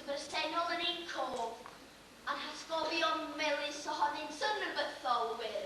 bresennol yn ein cof, a'n hasgofion melys ohony'n synrybytholwyr.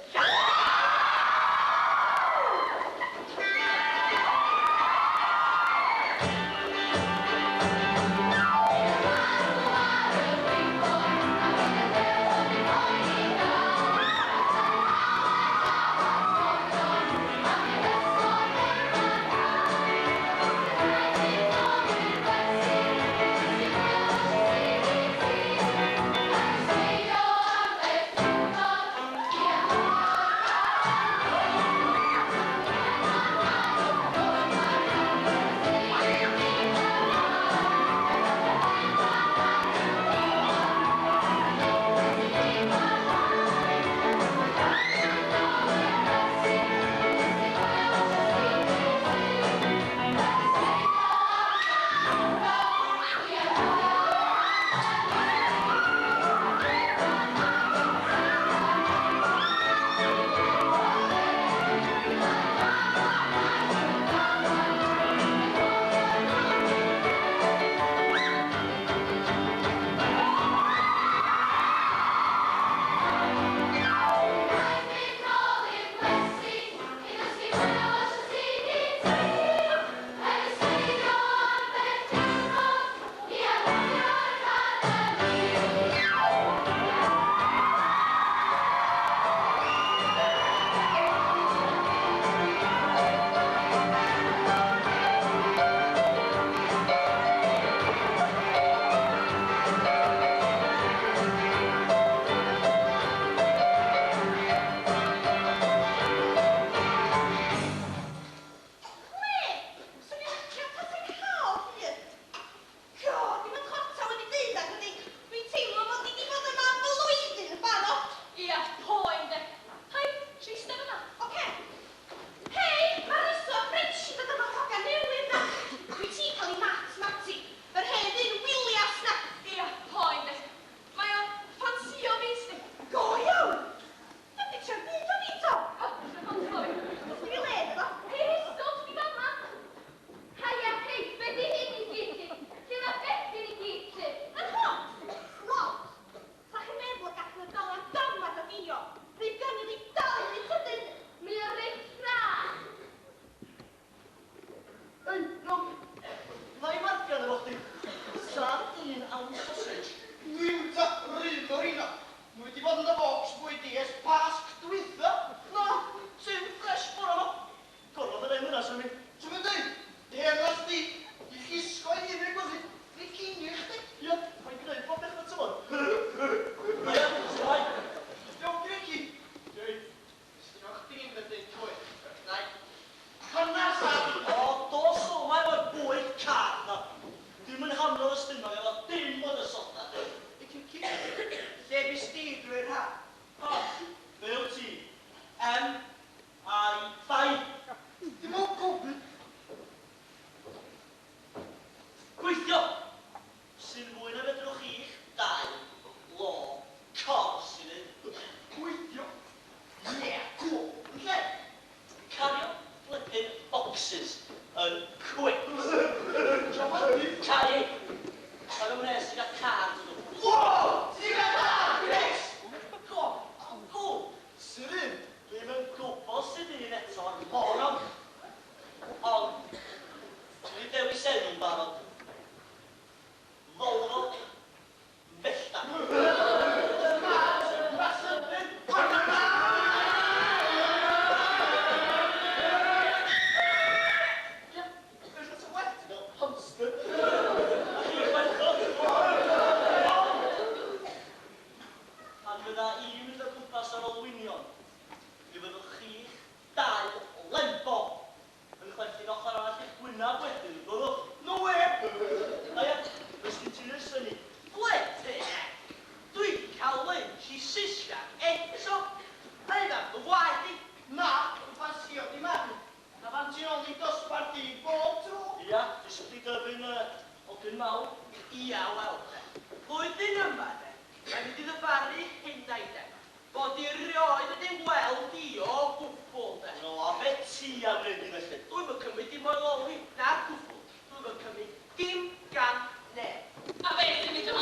Dim gan neb. A beth ydym i dyma?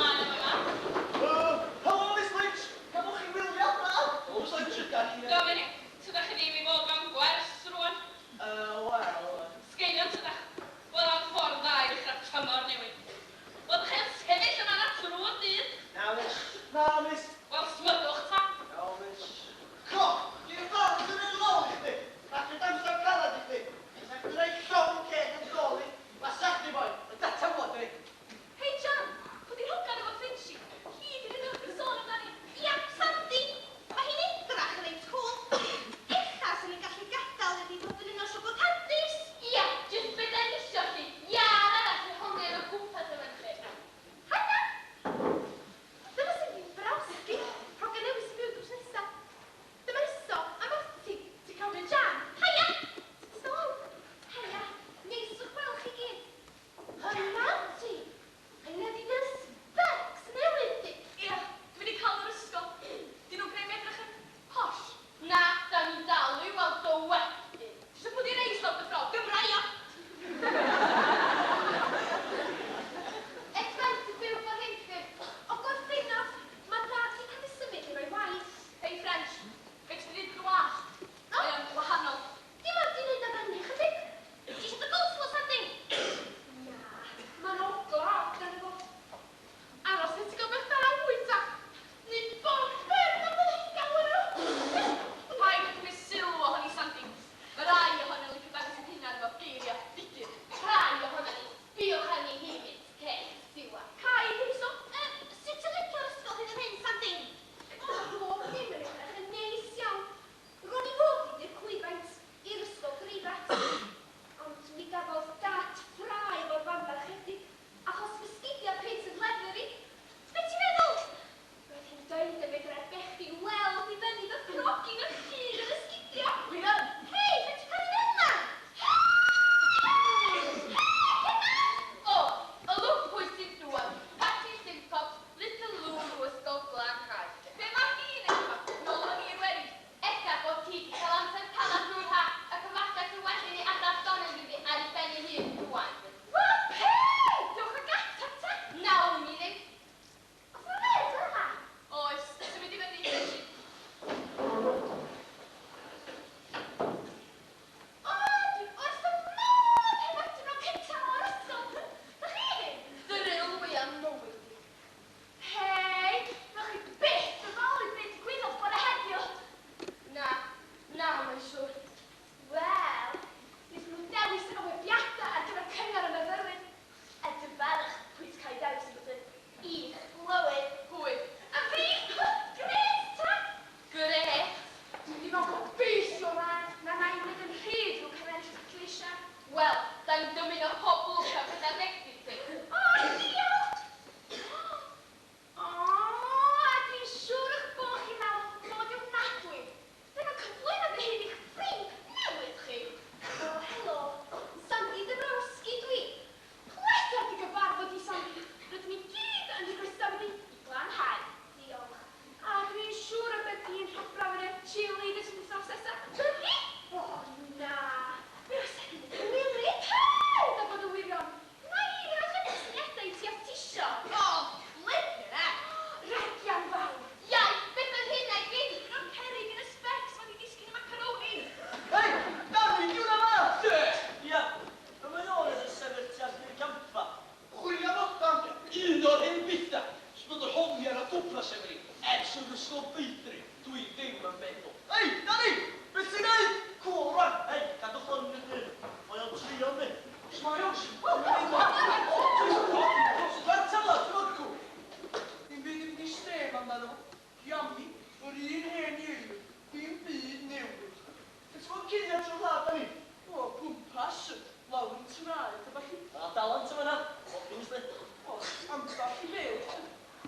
ti vedo.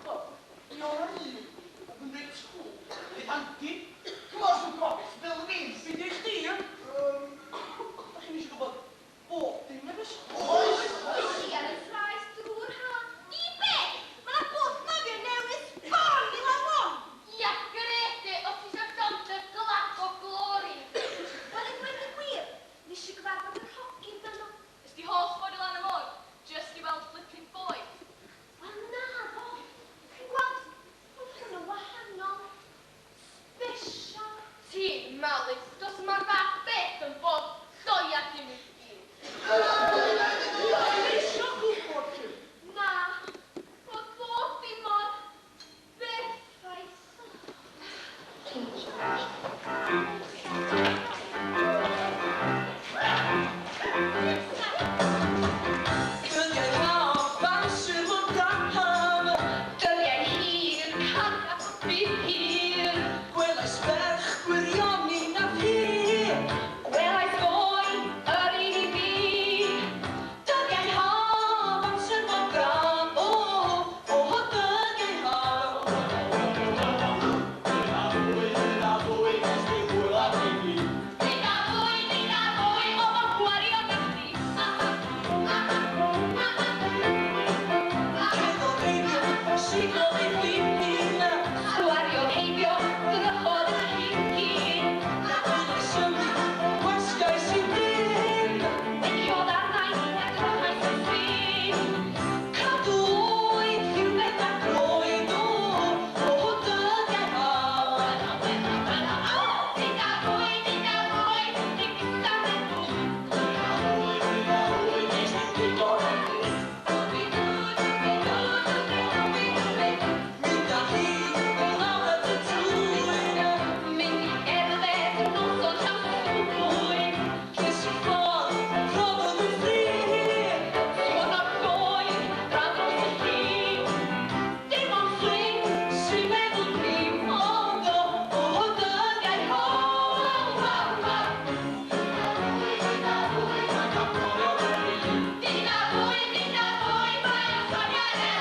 Oh, io ora io, non devo scuola. E tanti? Come sono proprio, spellini, si dice io? Ma che dici che va? Oh, ti me ne scuola. Sia le frai strurha. I bek, ma la puttana viene un spalli, la buon. Ja, Grete, o si sa tanto glacco glori. Wat ik weet niet meer. Wist je waar wat er hokje dan nog? Is die hoofdvoordeel aan de mooi? Just die wel flipping boy. Wel na, boy. Wat? Wat kan er wahanol? Special. Sì, Malik, to si maar waar beten, bod. To ja ti mi stil. Lascia qui, porci. Na, wat wordt die man? Wegfeest. Kun jij nou passen op de haven? Kun jij hier, kan dat hier? Quella sberg, querioni na vie. Wel hij gooi, er in die. Kun jij nou passen op de haven? Oh, oh, kun jij nou? Dica voi, o va fuori o di sì. Credo che si trovi figlia. Sguario heibio, terug de kinky. Quella senti, questa è simile. Ik ga daar naar het terug naar zien. Cadui, più bella croido. Oh, kun jij nou? Dica voi, dica sta met tu. Mica chi, la tezzurina. Min erde, non so già lui. Che si fa, trova di fri. Suona poi, tra così. Demon swing, si vede il mondo. Oh, kun jij Dica voi, vai a sognare.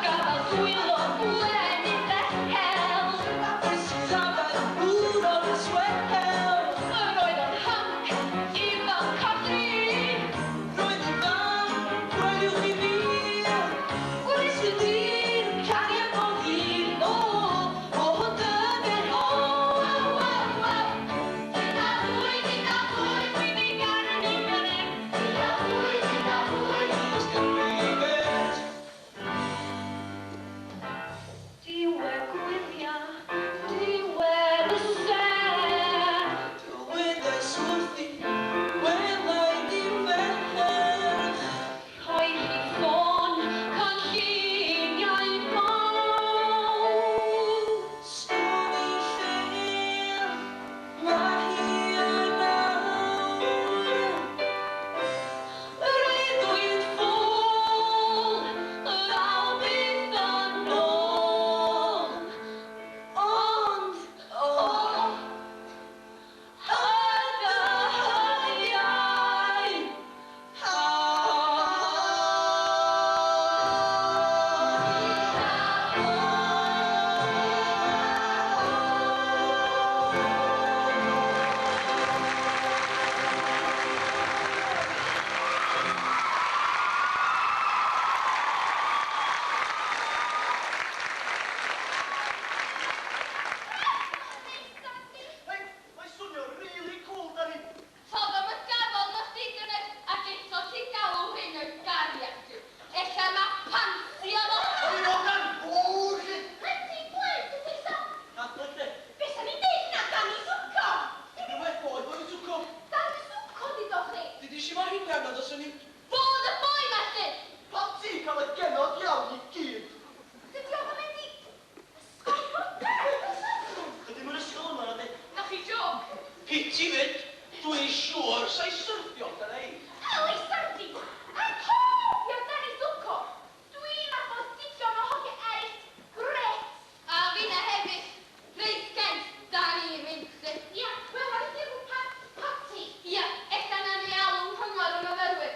Cavalcuilo, pure in the hell. Precisava il puro del swell. Roedd yn hync i fel codi. Roedd i fan, gweliwch i fi. Gwnes i dir, cariad o hyn. Oh, kun jij Dwi di gael yn uganen. Diwedd gwylio, diwedd y sen. Wydai swrthi, welai di ferch. Rhoi chi ffôn, cynlluniau mawr. Stori lle, mae hi nawr. Rydwy'n ffôl, law bydd yn ôl. Ond, Mae swnio really cool, da ni. Todd am y gafel na chdi gynnydd ac eto ti galw hyn yn gariad. Ella na pansi o fo. Oi, Ogan! O, shit! Rydw i bled ydy sa. Nadled de. Beth am i ddeud na dan i swco? Dwi'n wedi bod, dwi'n swco. Dan i swco di do chi. Did i si mae hi'n gernod os o'n i... Bod y boi felly. Pam ti cael y genod iawn i gyd? Dydy o'n mynd i... Ysgol. Ydy mwyn ysgol yma, na di? Na chi joc. Piti fyd, dwi'n siŵr sa'i syrthio gyda i. Heli sardi. A cofio dan i swco. Dwi'n math o digon o hogia eris. Gret. A finna hefyd. Reit gent, da ni'n mynd. Ia, wel, ar y diwrnod pati. Ia, ella na ni alw hwngor yn myfyrwyr.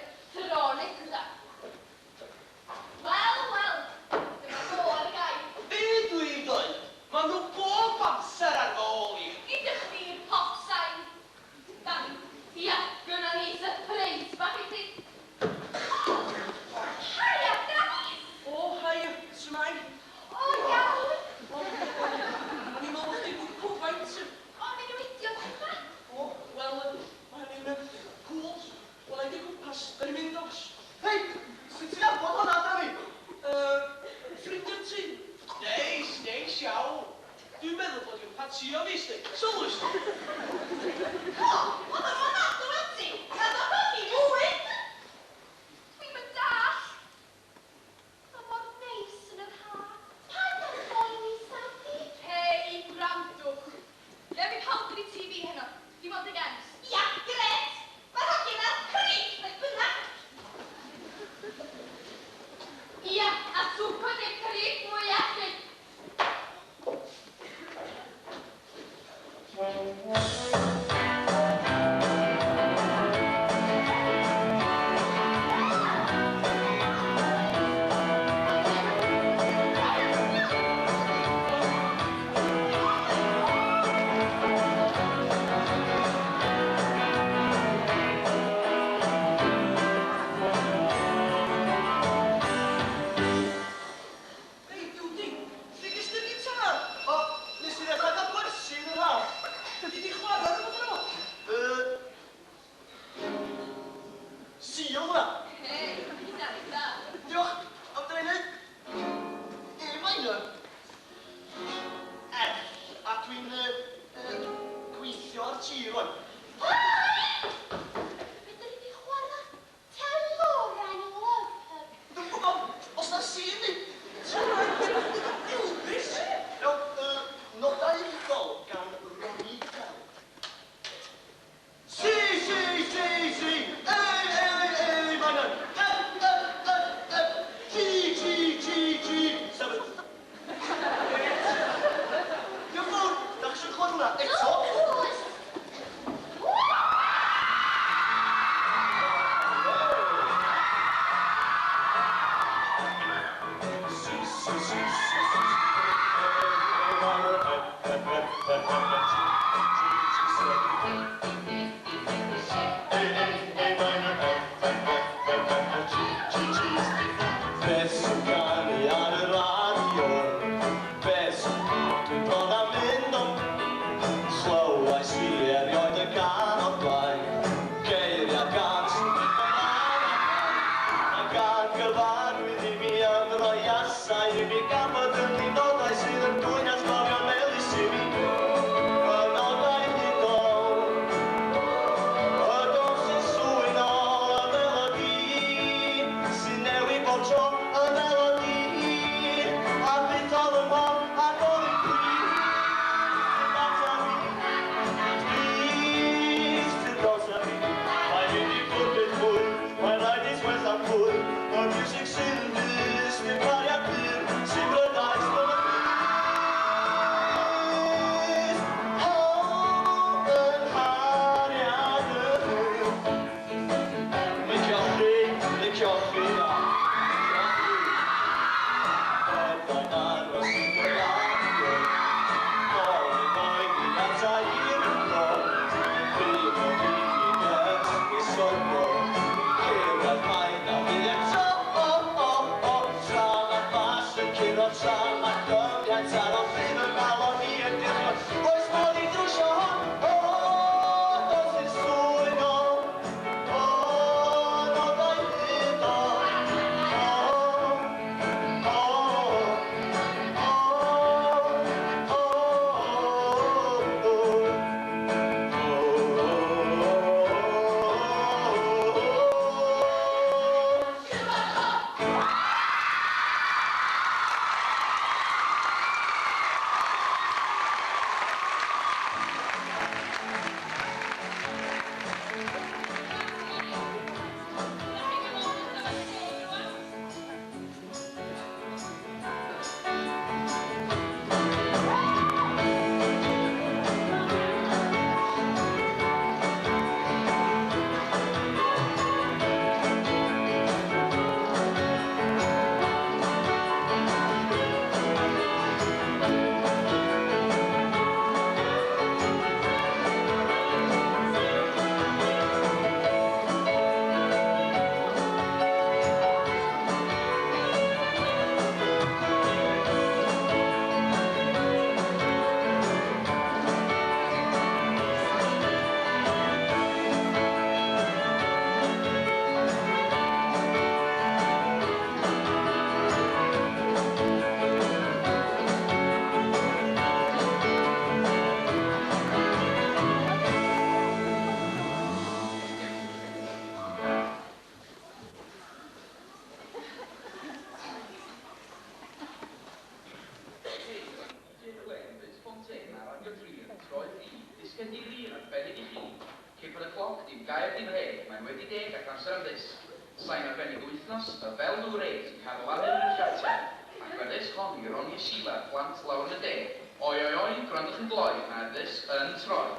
Sain arbennig o wythnos, y fel nhw reid yn cael lan yn yr gartref, ac feddys hon i Ron Sheila, plant lawr yn y de. Oi, oi, oi, gwrandwch yn gloi, mae ddys yn troi.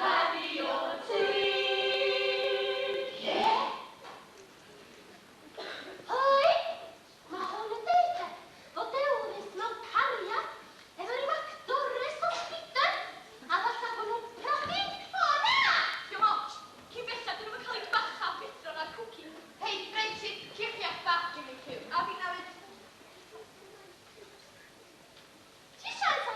Radio T. Hei, mae hwn yn deud fod Elvis mewn cariad efo ryw actores o Sweden, a falle bod nhw'n prodi. O na! Dim ots, cyn bellad dyn nhw'n cael eu bacha bithron ar cwci. Hei, Brenchid, circhiach bach gen i cyw. A fi nawr. Ti siarad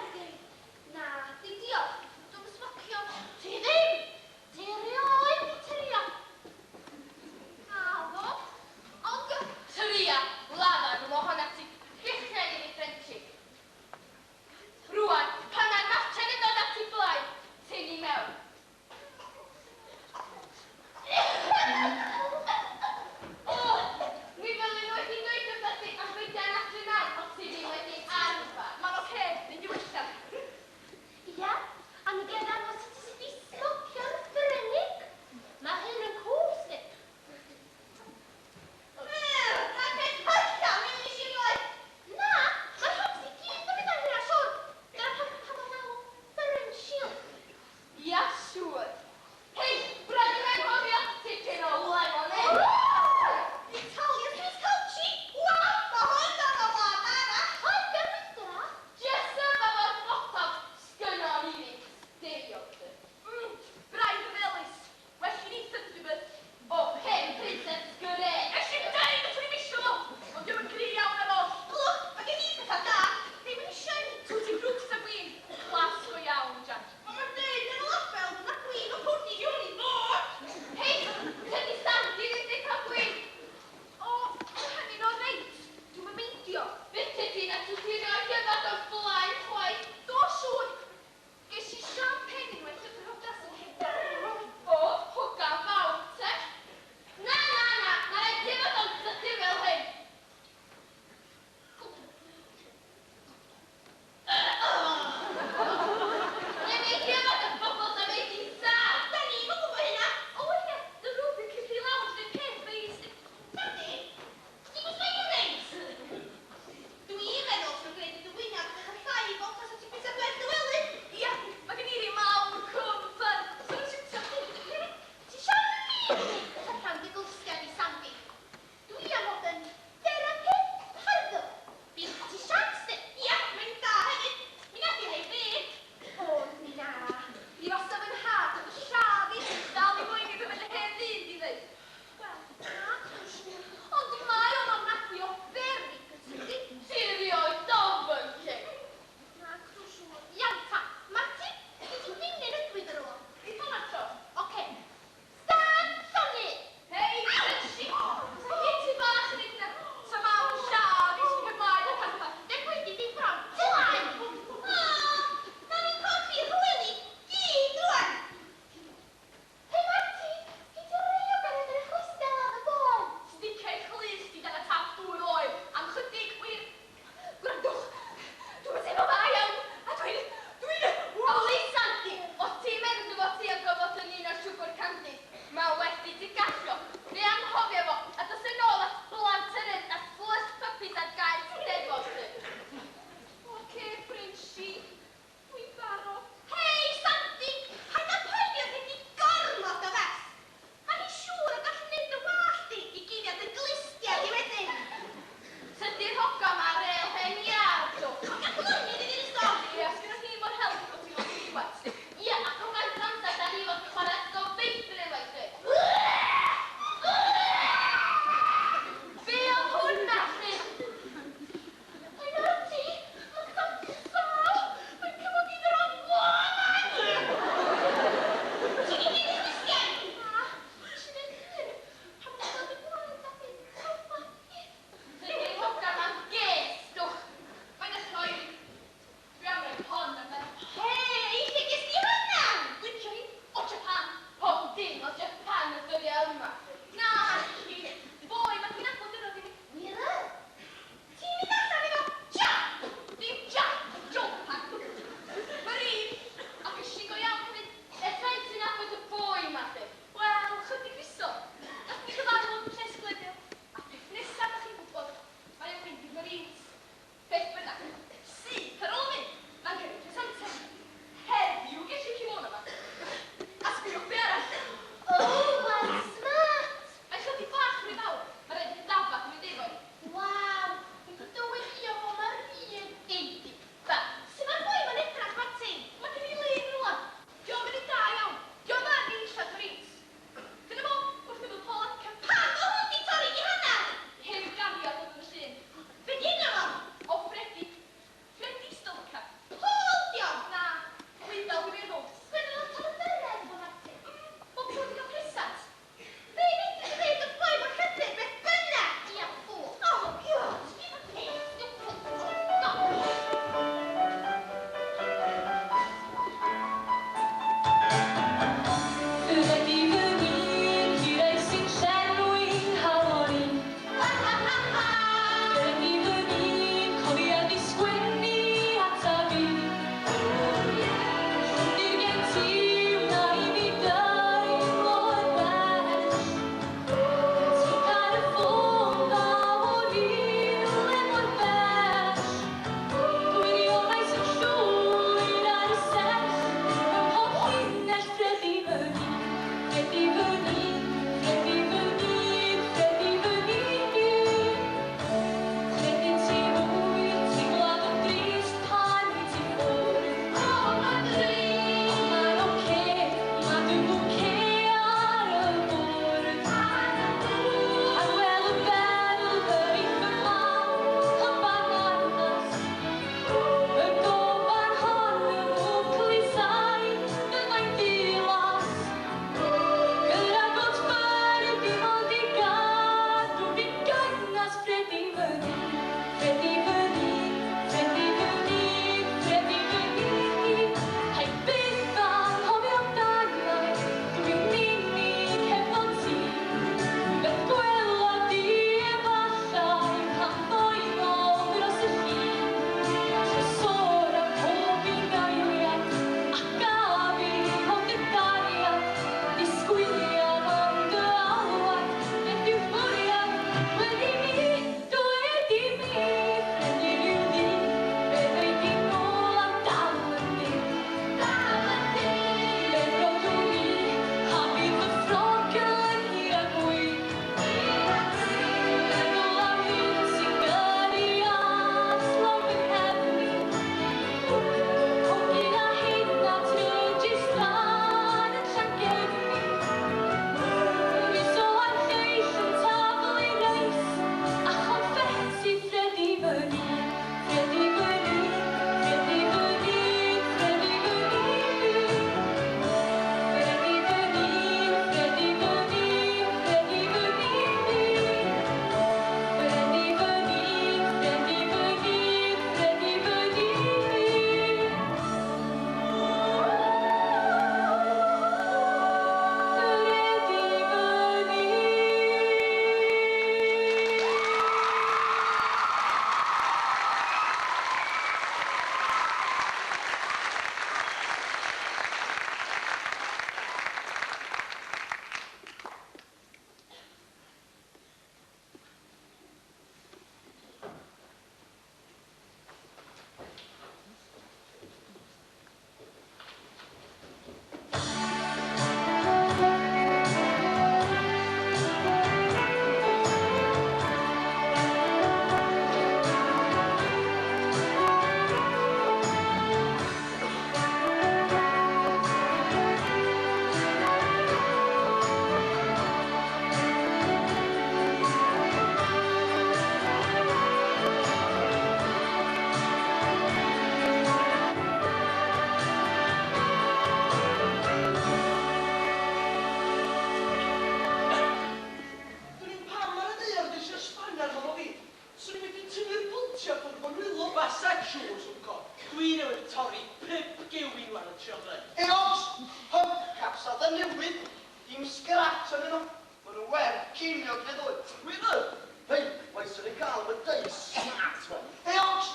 scratch arnyn nhw. Ma' nhw werth cinio ddwy. Wyddw? Hei, mae sy'n ei gael am y dweud smart fe. Hei, oes,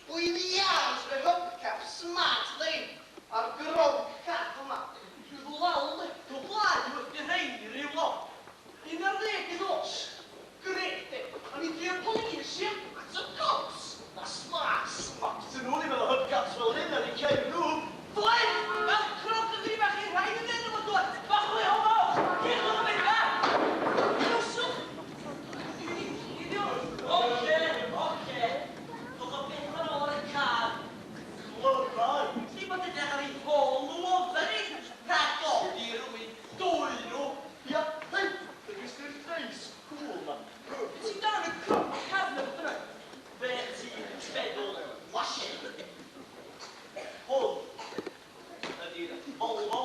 wy'n iars fe hubcap smart ddeun ar gronc cat yma. Dwi'n lawr le, dwi'n blaen wrth i rhain i ryw lot. 11 nos. Grete. O'n i di'r polisia at y cops. Na smart yn nhw'n i fel y hubcaps fel hyn ar ei ceir nhw. Blaen! Fel croc ydyn ni bach i'n rhaid yn enw fod dweud. Bach o leo fawr! Cych o'n mynd fa! Iwswch! Oce. Dwi'n o beth yn o'r y car. Lyfar! Ni bod yn edrych ar ei hôl lyfar ni. Rhag o di rhywun dwy nhw. Ia, hei! Dwi'n ystod ffeis. Cŵl ma. Ti'n dan y croc carn o beth yna? Fe ti'n feddwl washi. Hwn ydy'r Volvo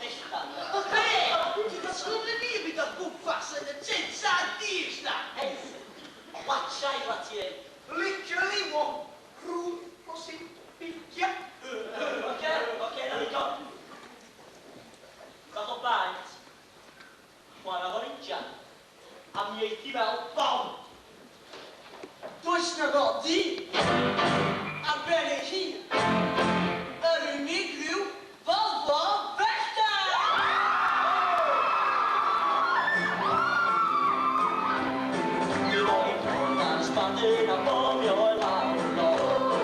Estan. Be? Ti'n ddysgwyl yn ni byd o'r gwmpas yn y tents a dis na? Hei, watcha i fat i ei. Licio ni mo. Rŵn posib bicia. Oce, na ni go. Bach o baint. Chwarae fo'r injan. A mi eithi fel bom. Does na godi. Ar ben ei hun. Yr unig rhyw Volvo Vespa! Dwi'n o'i bod ar ysbadyn a bomio o'i lawr lor.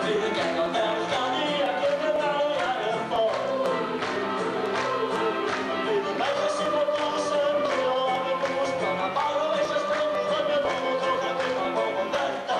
Fydd y genno fel llanu ac yn y mawr ar y ffordd. Fydd y merch sy'n o'r bws yn gwylio am y bws, bron a fawr o eisiau strwm, yn y bobl drwch ac yn y bobl Vespa.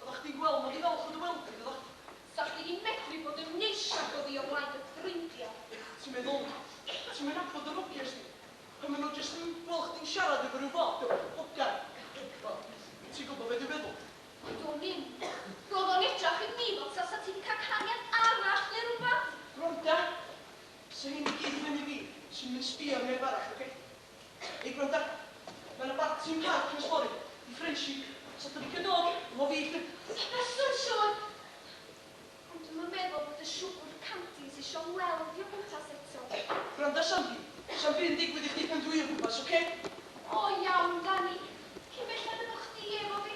Oeddach chdi'n gweld mod i fel chod y weldy, oeddach? Sa chdi di medru bod yn neisiach o fi o blaen dy ffrindiau. Ti'n meddwl, ti'n mynd abod yr ogias ni? Pan maen nhw jyst yn gweld chdi'n siarad efo rhyw fath o ogan. Ti'n gwybod beth dwi'n meddwl? Do'n i'm. Roedd o'n edrych yn mi fel sa ti di cael caniad arall neu rhywbeth. Gwranda, sa hyn i gyd yn i fi, sy'n mynd sbio am neb arall, oce? Ei, gwranda, mae yna barti'n parc yn ysbori, i Frenchie, sa dyn ni cydol, mo fi... Yswn Siôn. Ond dwi'n meddwl bod y siwgr candies eisiau weld i'w bwtas eto. Gwranda, Sandy, sa'n byd yn digwydd i chdi pan dwi o gwmpas, oce? O iawn, Dani. Cyn belled efo chdi efo fi.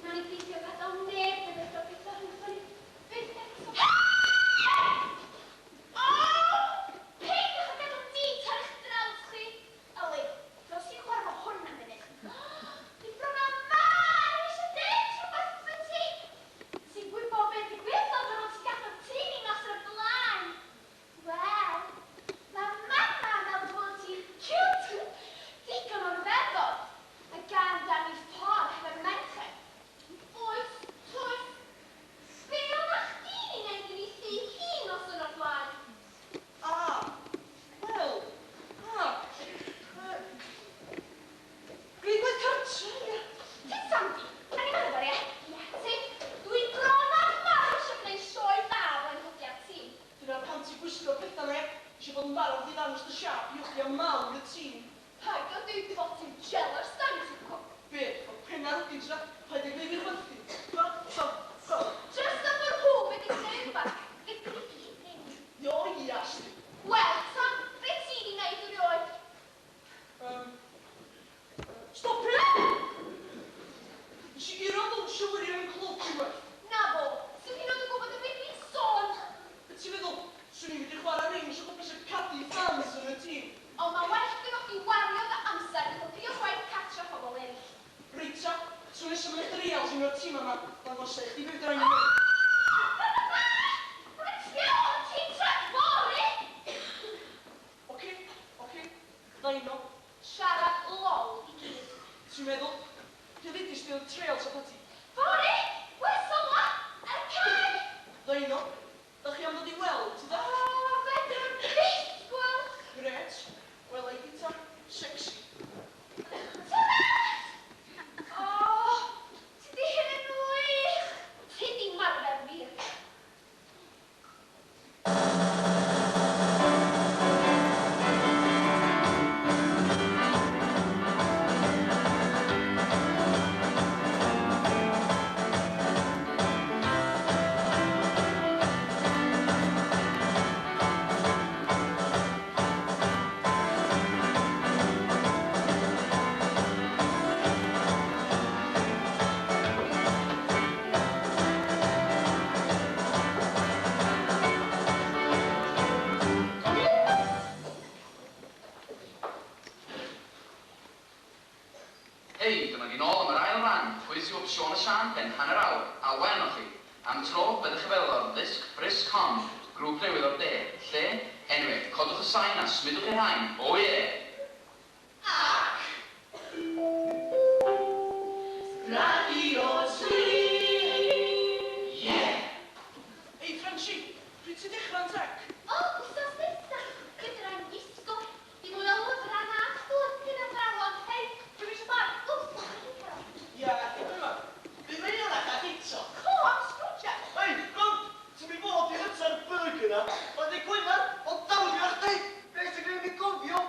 Na ni beidio gadael neb yn edrych beth ar hwnnw ni. Beth eto. O! Peidiwch â gadael dit ar eich draws chi. Yli, dros i chwarae hwn am munud. Di bron a mar eisiau dweud rhywbeth wrth ti. Ti'n gwybod beth digwyddodd ar ôl ti gadael ti ni nos o'r blaen? Wel, mae mama mewn bod ti'n cute. Digon o'r feddwl. A gan dan i'r ffordd efo'r merched. Oes, oes. Be o'na chdi'n ei wneud yn ei thi hun os yn o'r blaen? Wel, Grigwedd cartre, ie. Ti'n Sandy? A ni'n gwybod ie? Ti, dwi bron ar mar eisiau gwneud sioe da o'n hwdiad ti. Dyna pan ti'n gwisgo pethau ne, eisiau bod yn barod i ddangos dy siap i ochdi am mawr y tîm. Paid o dweud bod ti'n jealous dan i ti'n gwybod. Be, o penna rydyn tra, paid ei gwneud i'r werthu. Just am yr hw wedi gwneud rhywbeth. Fe brigi ddim. Io, ias. Wel, Sam, be ti di wneud rioed? Stop e! Nes i giro ddod siwri yn clwb i werth. Na bo, sy'n hyn o'n gwybod y beth fi'n sôn. Be ti'n meddwl, swn i'n mynd i chwarae rings o gwmpas y cadi fans yn y tîm. Ond mae well gyda chi wario dy amser i ddod i'r gwaith catra pobl eraill. Reita, swn nesaf yn eich reals yn o'r tîm yma, dangos eich di beth rhaid i wneud. Ti'n trec fori! Oce, ddaino. Siarad lol i gyd. Ti'n meddwl, Dilidis di oedd trails o pati. Fori! Wesel la! Ar y cae! Ddaino, da chi am ddod i weld, ti da? O, fedr yn disgwyl! Gret, wel ei gita, sexy. O, ti di hyn yn wych! Ti di marfer fi. Hei, dyma ni nôl am yr ail ran. Pwysi wrth Siôn y Sian pen hanner awr. A wen o'ch chi. Am tro, byddwch chi fel o'r ddisg Brisk Con, grŵp newydd o'r de. Lle, enwe, codwch y sain a smidwch i'r hain. O ie! Radio Tri! Ie! Ei, Frenchie, pryd ti dechrau'n tec? O, wsos nesa. Gyda'n disgo. Di mwy o lyfrau na chlypyn a thrawon. Hei, dwi'n eisiau bar. Ie, dyma. Be mae hwnna cael eto? Cwm, sgrwtio. Hei, gwrdd, ti'n mi fod i hyta'r burger na? Oedd ei gwynar, o dawdio chdi! Beth sy'n gwneud mi gofio?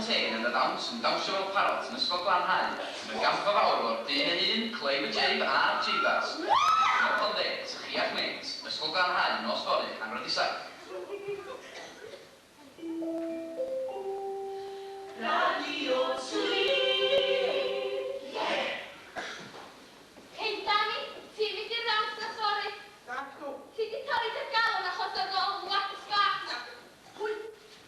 Fontaine yn y dawns yn dawnsio fel parot yn ysgol Glanhau, yn y gampfa fawr o'r dyn yn un, Clive Jabe a'r Jeebas. Yn y 10, chi a'ch mate, ysgol Glanhau, nos fory, canrod i 7. Radio Tri. Hei, Dani, ti'n mynd i'r dawns na sori? Dacw. Ti di torri dy galon achos oedd o'n wag sgart na. Pwy?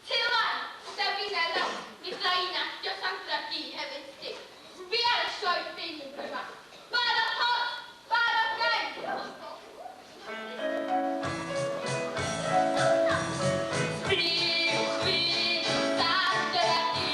Ti lan, Davina law, mi ddaina, dio Sandra di hefyd sti. Fi ar y sioe ffilm yma. Barod hot, barod gael. Sbriwch fi, Sandra di,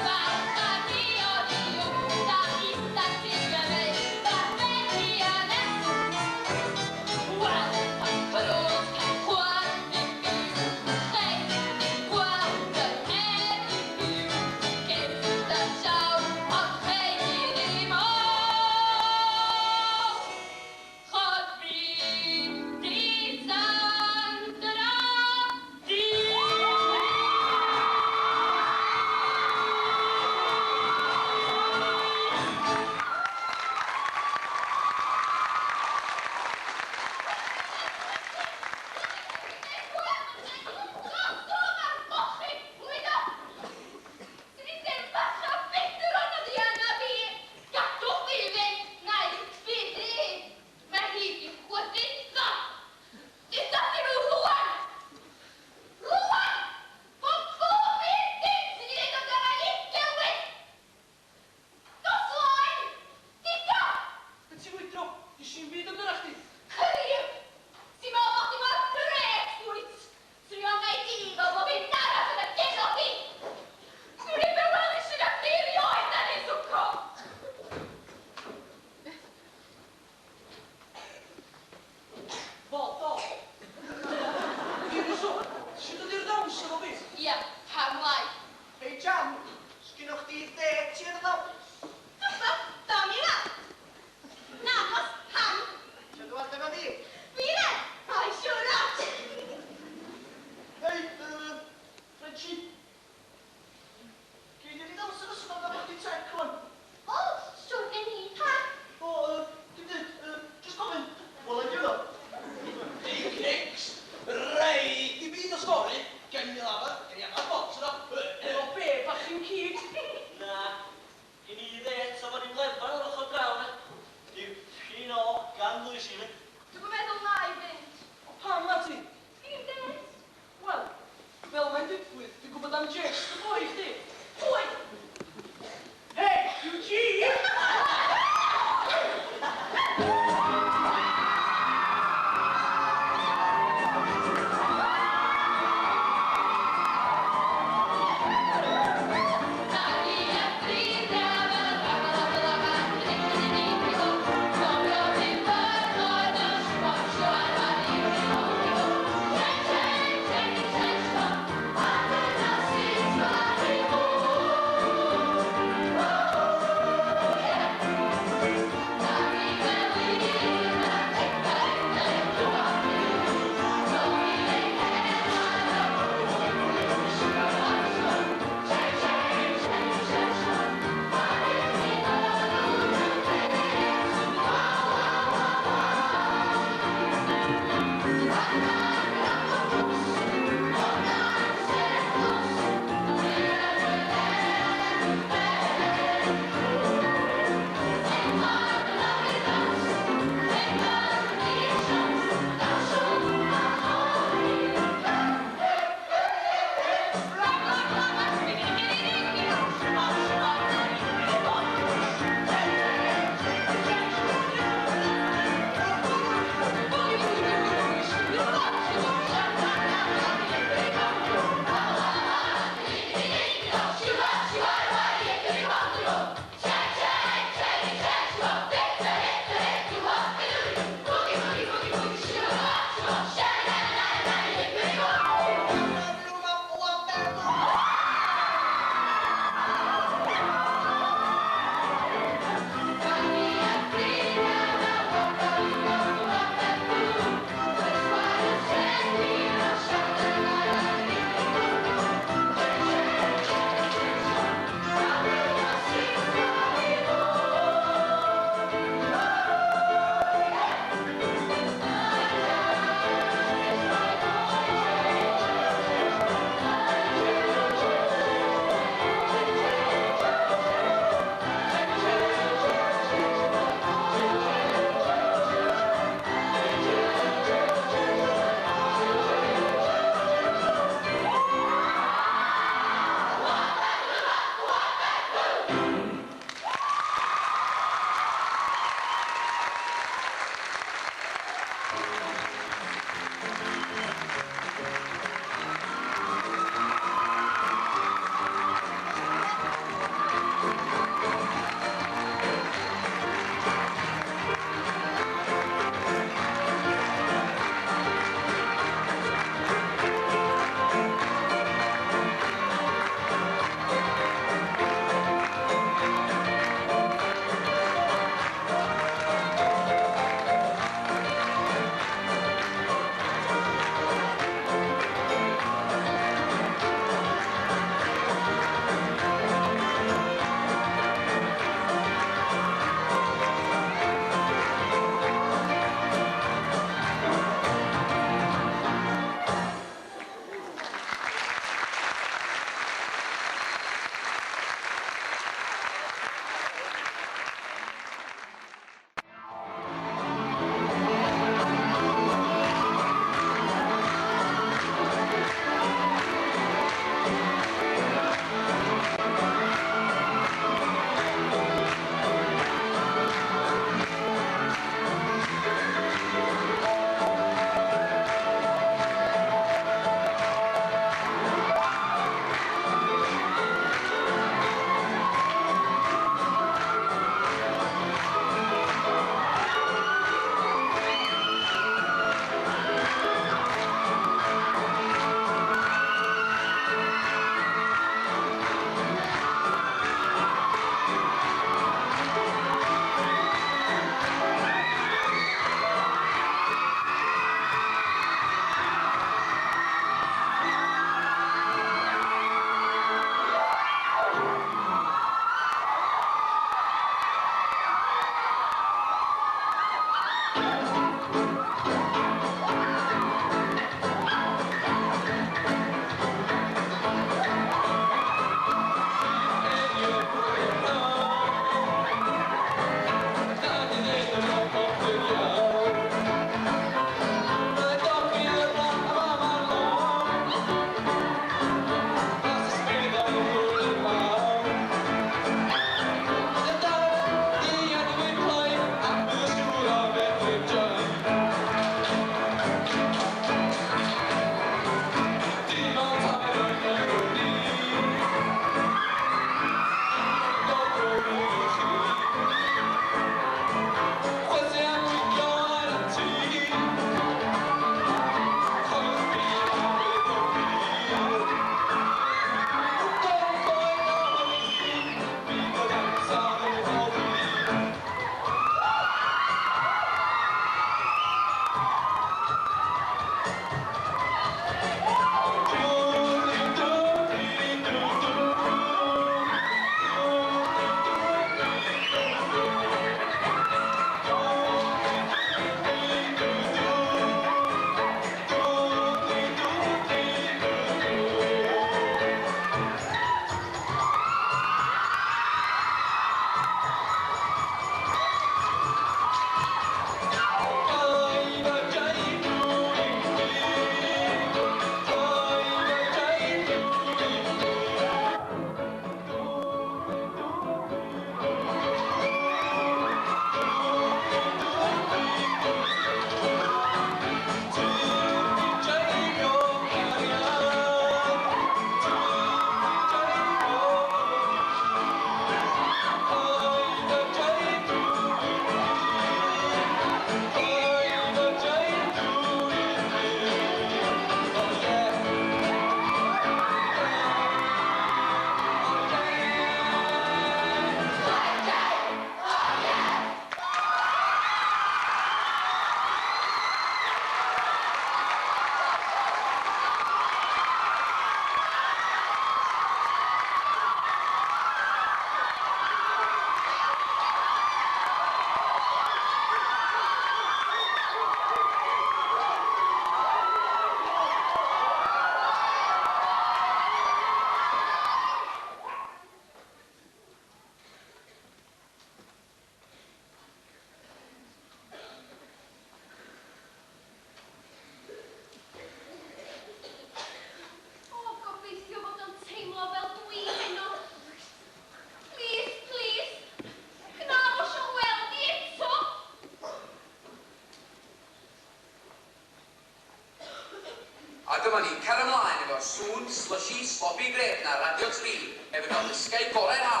dyma ni, cer ymlaen efo sŵn, slushy, sloppy grape na radio 3 efo fel ddysgau gorau'r ha.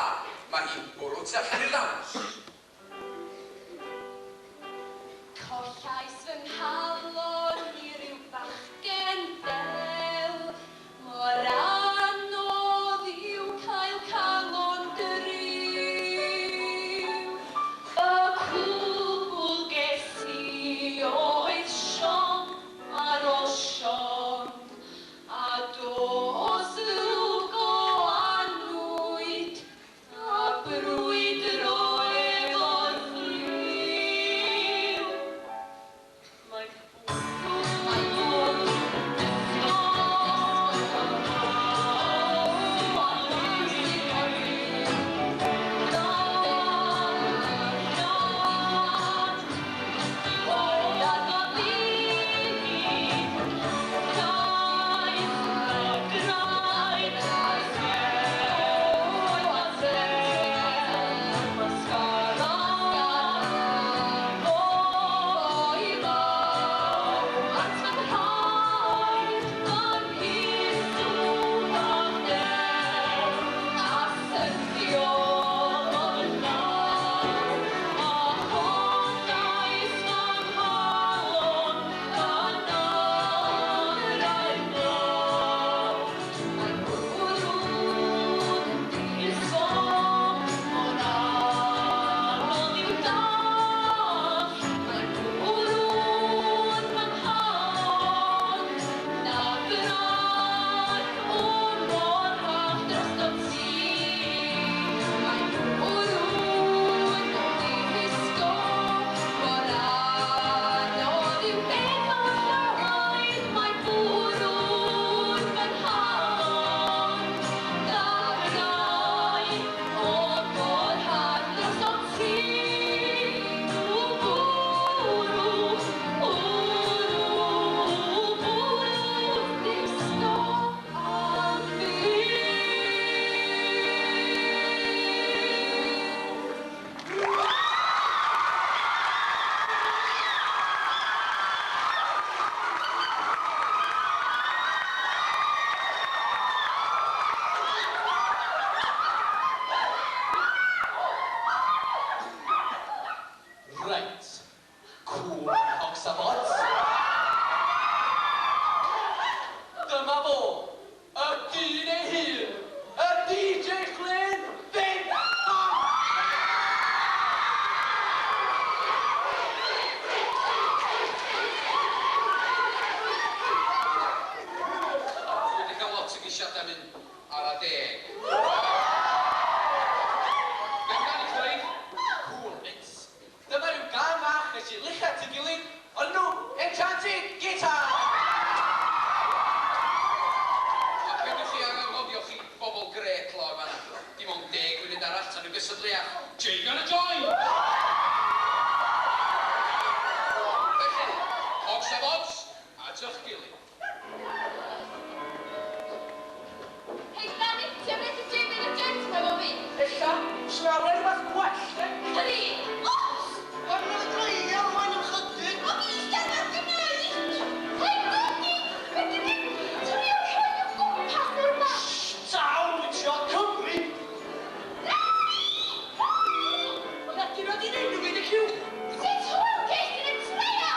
Mae hi'n bwrw tu allan i'r dawns. Collais fy nghalon I ryw bachgen del, mor anodd yw cael calon gryw. Y cwbl ges I oedd Sion ar ôl Sion, a dos ddrwg o annwyd, a brwydro efo'r ffliw. Mae'n bwrw Reit, cŵl Oxabots. Dyma fo, y dyn ei hun, y DJ Glyn Finch. Dwi wedi cael lot o gisiadau mynd ar a deg. Fe'n gan I chweith? Cool bits. Dyma rhyw gan fach nes I lucha at ei gilydd, ond nhw, Enchanted Guitar! A peidiwch chi anghofio chi bobl grec lawr fan'na. Dim ond 10 munud arall tan y gysydliach. Jay gonna join! Felly, Oxabots at eich gilydd. Hei, Danny, ti'n mynd I Jamie the Gentleman o fi? Ella, snarwen rhywbeth gwell, de? Hynny, os! Wel, mae'n dreulio rwan yn chydig. O fi eisiau na'r Gymraeg! Hei, Danny! Beth ydy? Ti'n mynd rhoi o gwmpas yma? Taw, dwi'n trio Cymru. Danny! Wel, ydyn nhw wedi neud nhw wedi cyw. Sut hwyl ges i'n y treia?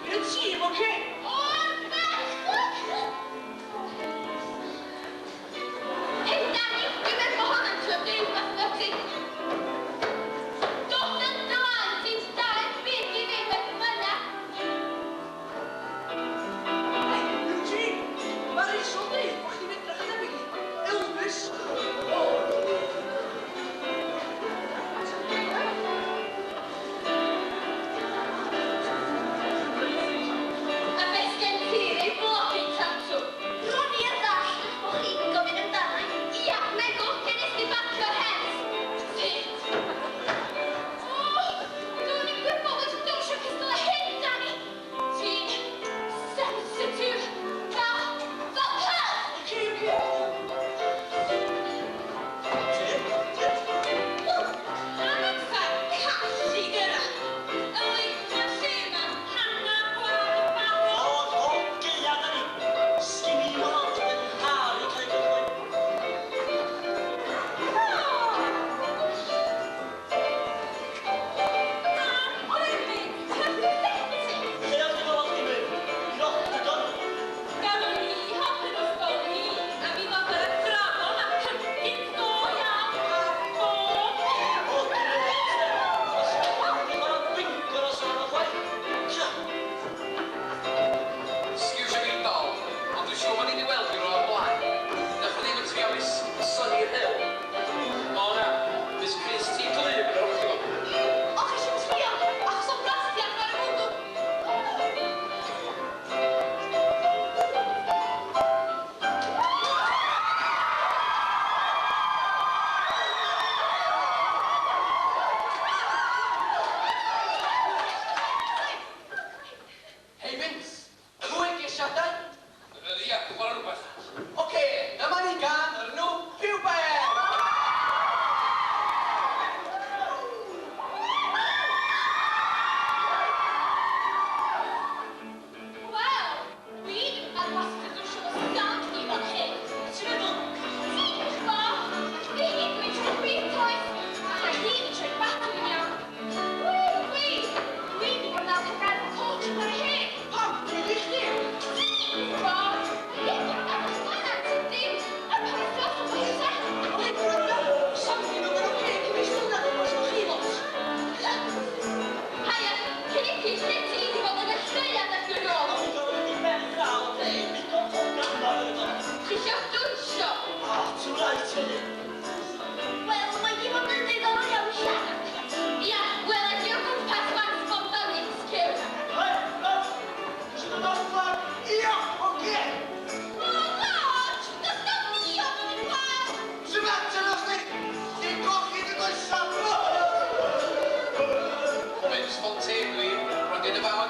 Dwi'n y tîm, oce? O'r bach! Hei, Danny, dwi'n meddwl bod hwn yn trwy rhywbeth o ti.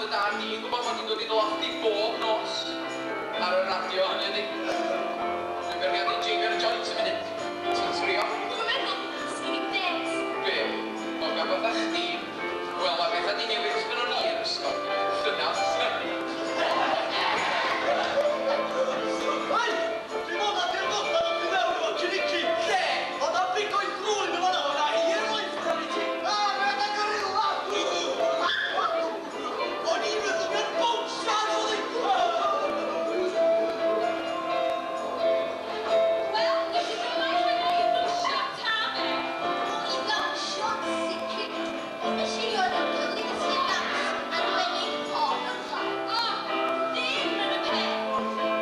y da ni'n gwybod mod i'n dod i ddolachdi bob nos. Ar y radio hynny ni. Dwi'n bergadu Jamie ar y joint y munud. Ti'n sgrio? Dwi'n meddwl, sgyn i des. Be? O gan fatha chdi. Wel, mae beth ydi newid ysbryd o'n i'r ysgol. Llynaf. Hei! Dwi'n meddwl na di'r nodau o fi mewn efo cynici. Lle? Oedd na bigoedd drwy'n efo na, oedd na hir oedd ffordd i ti. A, mae'n ag yr ilwa! O'n i'n meddwl gan bownsar oedd i. Wel, nes i ddweud hynny, siop tafe. I ddawnsio sicr. O nes i oedd yn cylis i dawns arbennig hon yn llaw. O, dim yn y peth.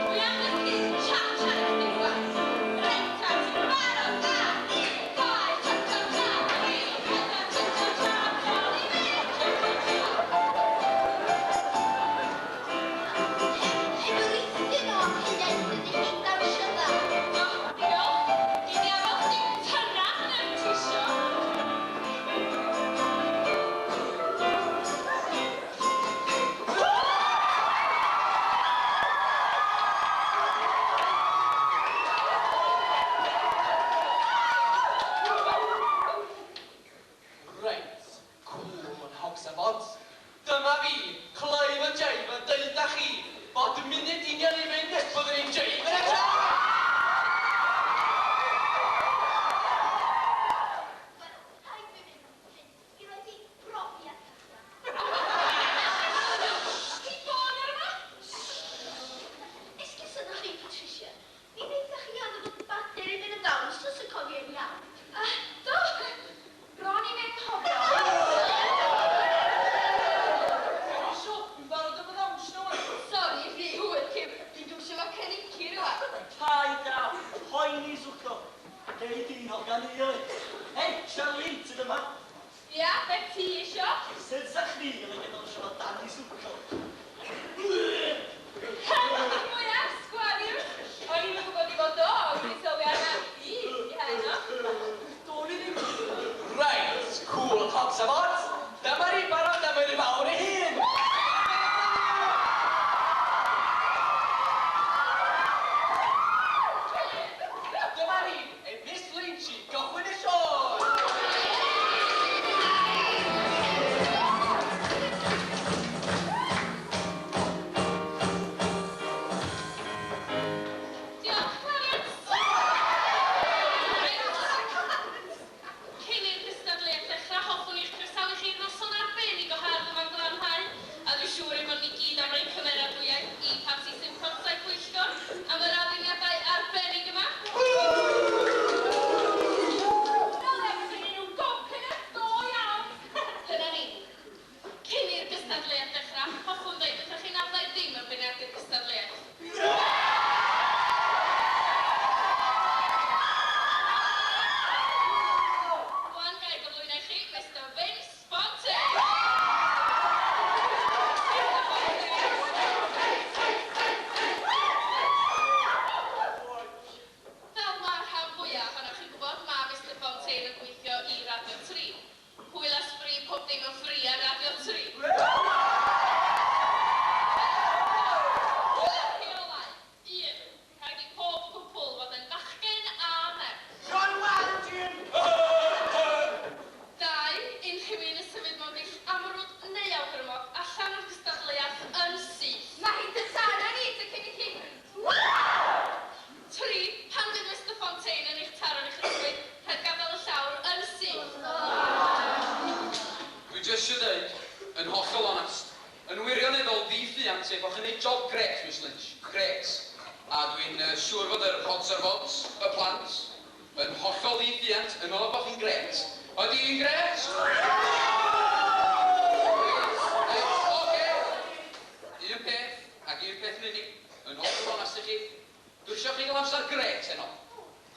Dwi am ddysgu cha-cha i chdi rwan. Reit, ta, ti'n barod, a, un, dau, cha-cha-cha, tri, pedwar, cha-cha-cha, coli fi, cha-cha-cha. Efelythyn o hynny'n dydy chi'n dawnsio dda. O, diolch. Gei di afal chdi tynach yn tisio. Reit, cŵl yn hogs a bods. Dyma fi, Clive yn Jaif yn deud â chi bod y munud i ni ar ei fynd nes bod yn ein Jaif yn eto! Rhaid fi fynd i roi di brofiad. Chi bod ar yma? Esgus yna chi, Patricia. Mi wnaethoch chi addo fod bader i fynd y dawns, os y cofio'n iawn. Do, bron i mewn hofio. So, dwi'n barod am y ddawns nawr. Sori, fi hwyr cym. Dwi'n dwsio fo cynnici rwan. Paid daw, poeni swchdo. Gei di hogan i oi. Hei, Charlie, sydd yma? Ia, be ti isio? Sut sa chdi yn y gydol sio Danny Swco? Mwyaf, sgwariwr. O'n i'n gwybod i fod o, wedi sylwi arna i heno. Do'n i ddim. Reit, cŵl hogs a bods. Dyma ni barod am yr fawr ei hun. Dyma ni, Miss Lynchy, gychwyn y sioe. Diolch, Clarence. Cyn i'r gystadleuaeth ddechrau, hoffwn i'ch croesawu chi'r noson arbennig o hardd yma'n glanhau, a dwi'n siŵr ein bod ni gyd am roi cymeradwyaeth i Parti Symffortiaeth Pwyllgor am yr adduniadau arbennig yma. Dyle fydden nhw'n gopyn do iawn. Dyna ni. Cyn i'r gystadleuaeth ddechrau, hoffwn dweud wrthych chi'n ardau ddim yn beirniadu'r gystadleuaeth. Wan gael gyflwyno i chi, Mr Vince Fontaine. Fel mae'r rhan fwyaf ohonoch chi'n gwybod, mae Mr Fontaine yn gweithio i Radio 3. Hwyl a sbri pob dim yn ffri ar Radio 3. Rheolau. 1. Rhaid i pob cwpl fod yn fachgen a merch. John Martin! 2. Unrhywun yn symud mewn dull amrwd neu awgrymog allan o'r gystadleuaeth yn syth. Mae hi dy sana ni, dy cynnig hi. 3. Pan fydd Mr Fontaine yn eich taro yn eich ysbryd, rhaid gadael y llawr yn syth. Dwi jyst eisiau dweud, yn hollol onest, yn wirioneddol ddi-ffiant sef o'ch yn neud job gret, Miss Lynch. Gret. A dwi'n siŵr fod yr hots ar fots, y plant, yn hollol ddi-ffiant yn meddwl bod chi'n gret. Ydy hi'n gret? Oce. Un peth, ac un peth yn unig, yn hollol onest i chi, dwi eisiau chi gael amser gret heno.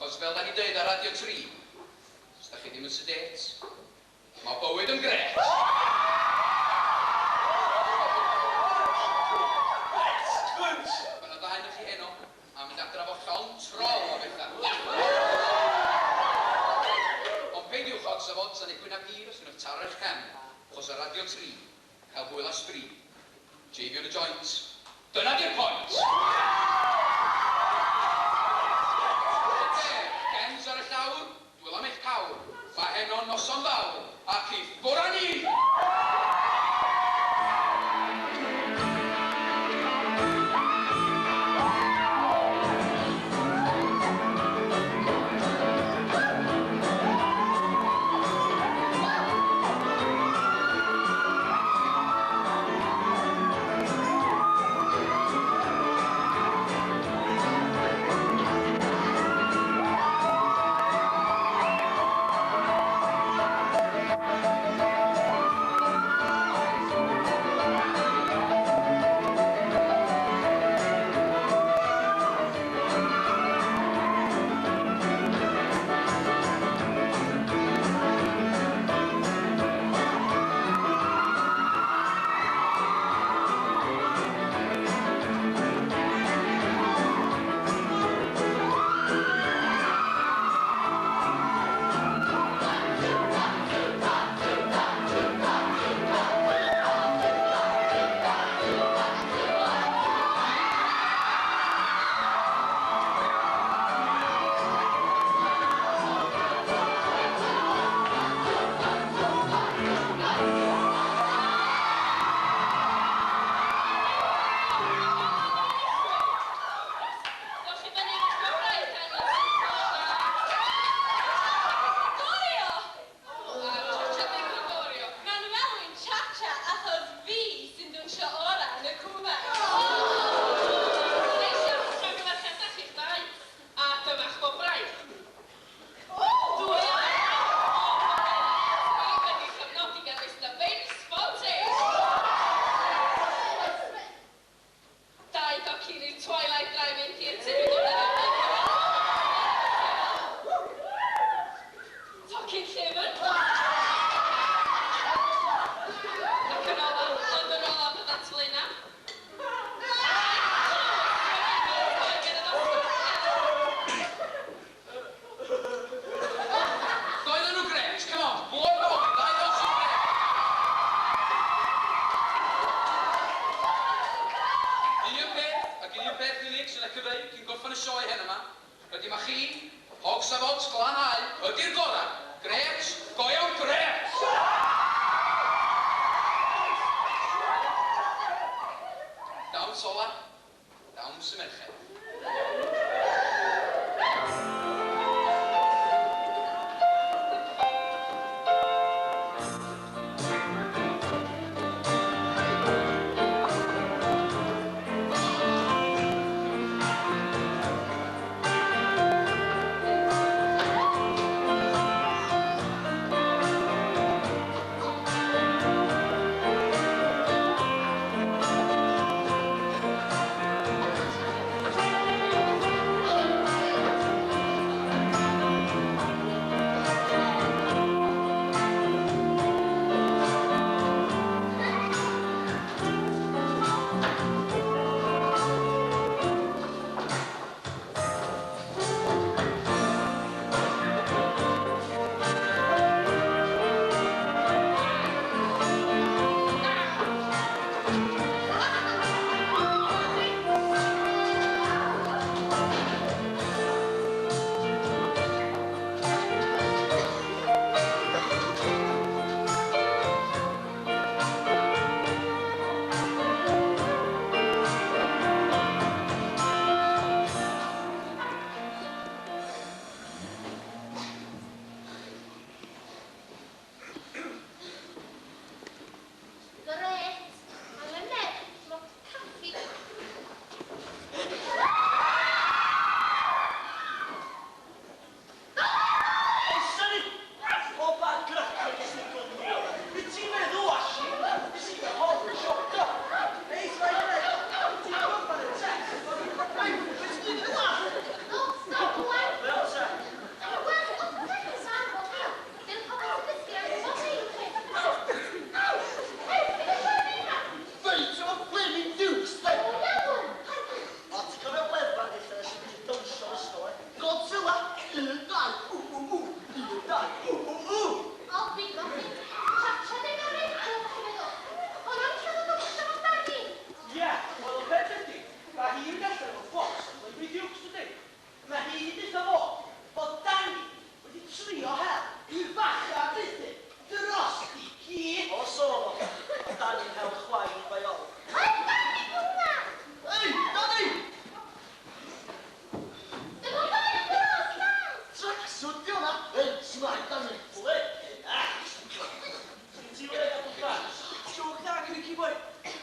Cos fel da ni dweud ar Radio 3, os da chi ddim yn sedate, mae bywyd yn gret. Good. Mae'n ddau yn chi heno, a mynd adra fo llon trol o bethau. Ond peidiwch odds o fod, sa'n ei gwynaf hir os ydych taro'ch cam, chos y Radio 3, cael hwyl a sbri, Jeifio y joint. Dyna di'r pwynt. Gens ar y llawr, dwyl am eich cawr. Mae heno noson fawr, ac i ffwr â ni!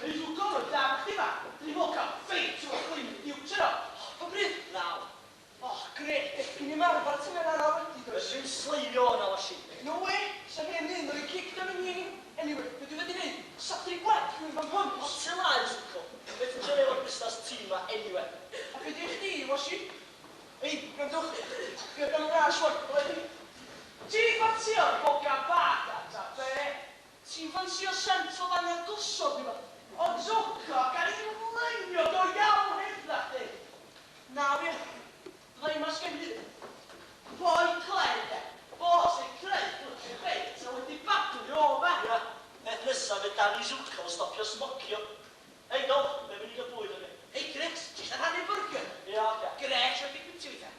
Is hoe kan het daar beginnen? Die wil café, zoals klim die op zit. Wat is het nou? Oh, kreeg, ik vind niet meer wat ze me daar nou die dus. Een sleio nou als je. No way, ze gaan niet in, dan kijk ik er niet in. Anyway, we doen het niet. Zat er wat? Van hond. Wat ze laat zoeken. Weet je wel wat is dat team, maar anyway. Heb je dit niet, was je? Hé, kan toch, ik kan raar zwart. Zie wat zie je, poca pata, sapé. Zie van zie je senso van een kosso, oh, zucca, kan je een legno, door jou heeft dat ding. Nou, weer, alleen maar schijnen. Poi kleine, boss en klein, goed geweest, zo met die pakken, joh, weg. Ja, het is aan het daar niet zoeken, dan stap je smokje. Hé, dan, we hebben niet geboeid ermee. Hé, Chris, is dat aan die burger? Ja, ja. Krijg wat ik moet zeggen.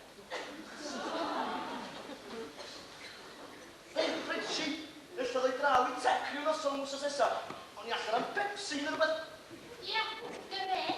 Hé, Fritsie, is dat ik trouw iets zeg, nu dat zo moest ze zeggen. Want je gaat een Pepsi erbij. Ja, de weg.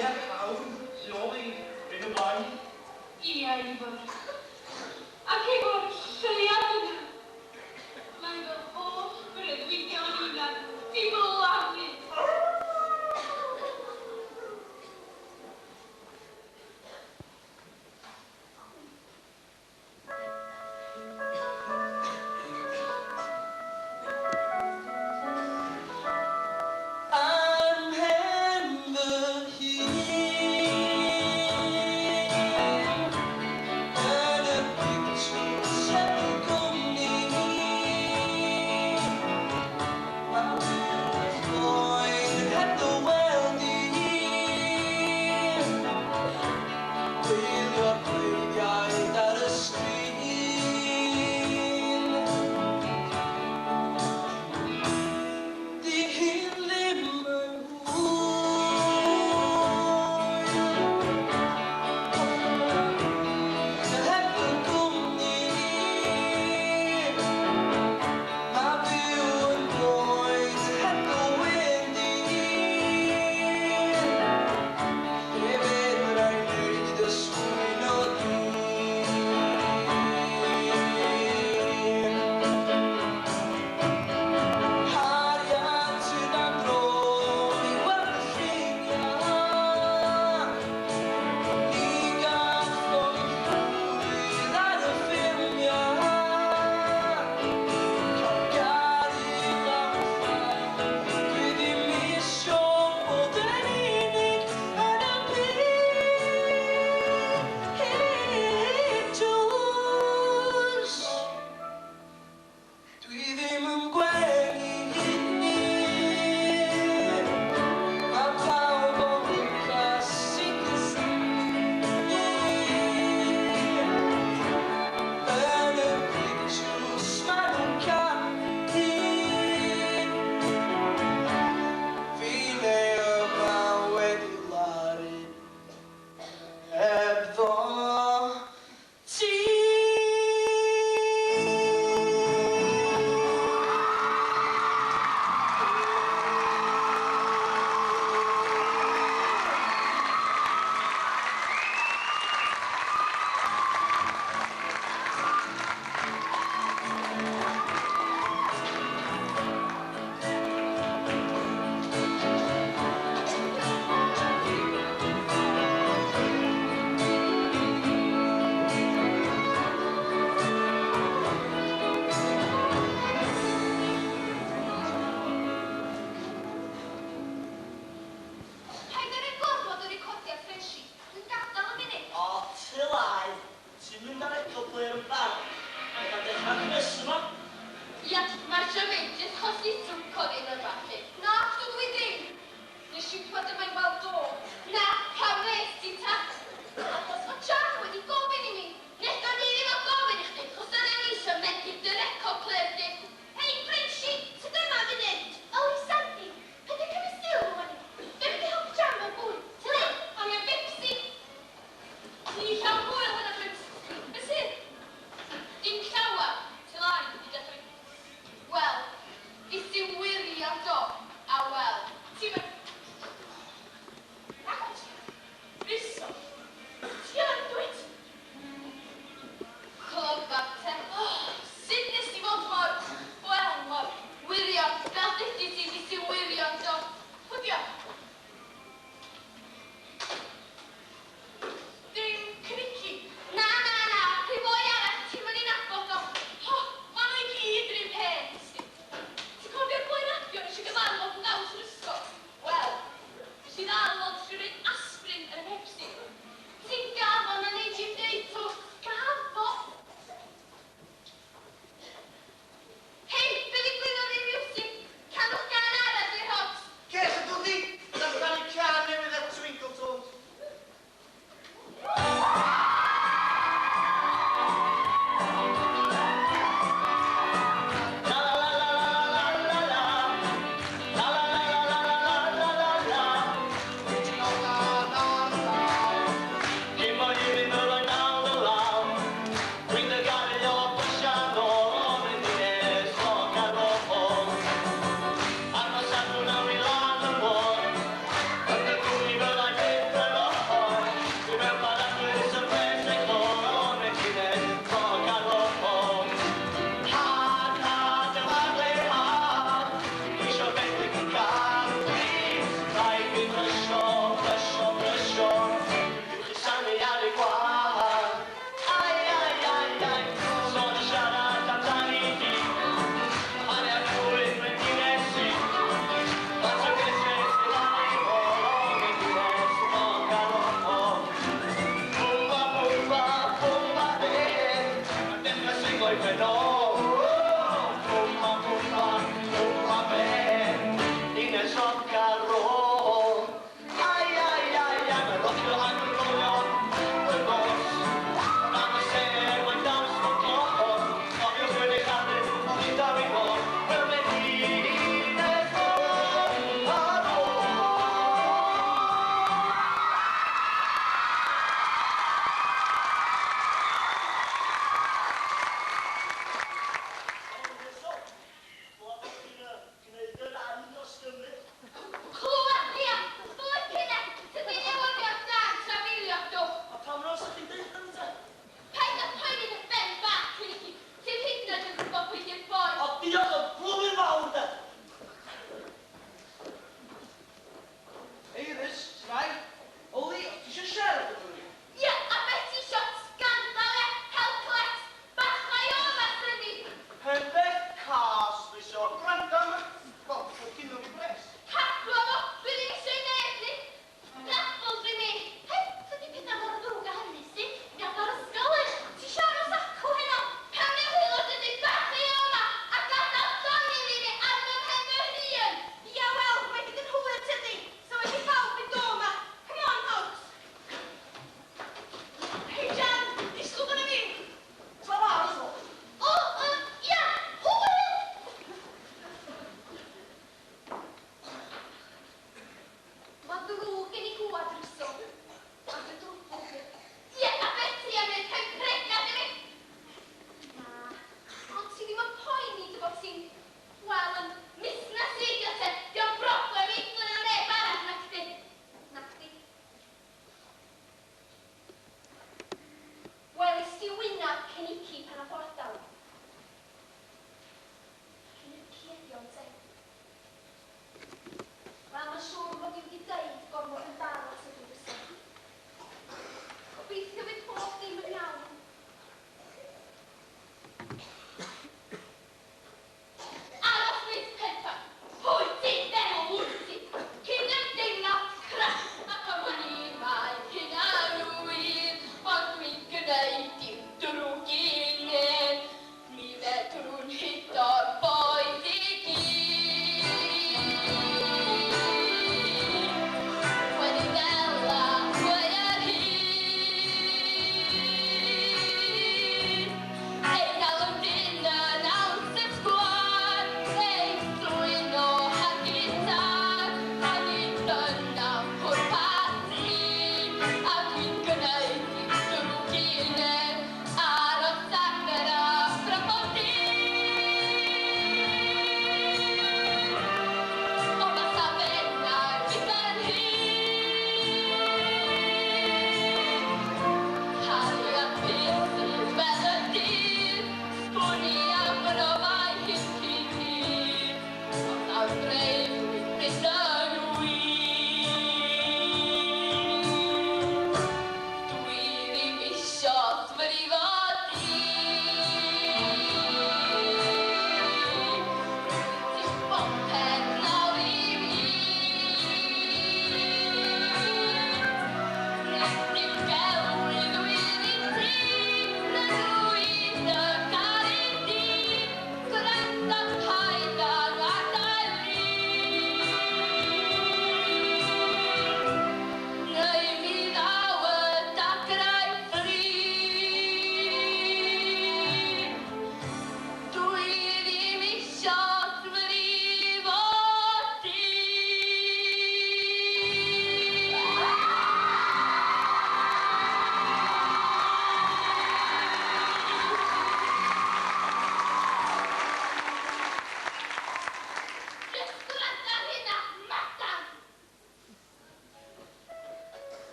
Ia, pawb, tu ôl i un o blaen. Ia, Ifor. Ac efo'r lleiad yna. Mae'n fel holl breuddwydion unan di blynu. Am hen fy hun yn y pictwrs heb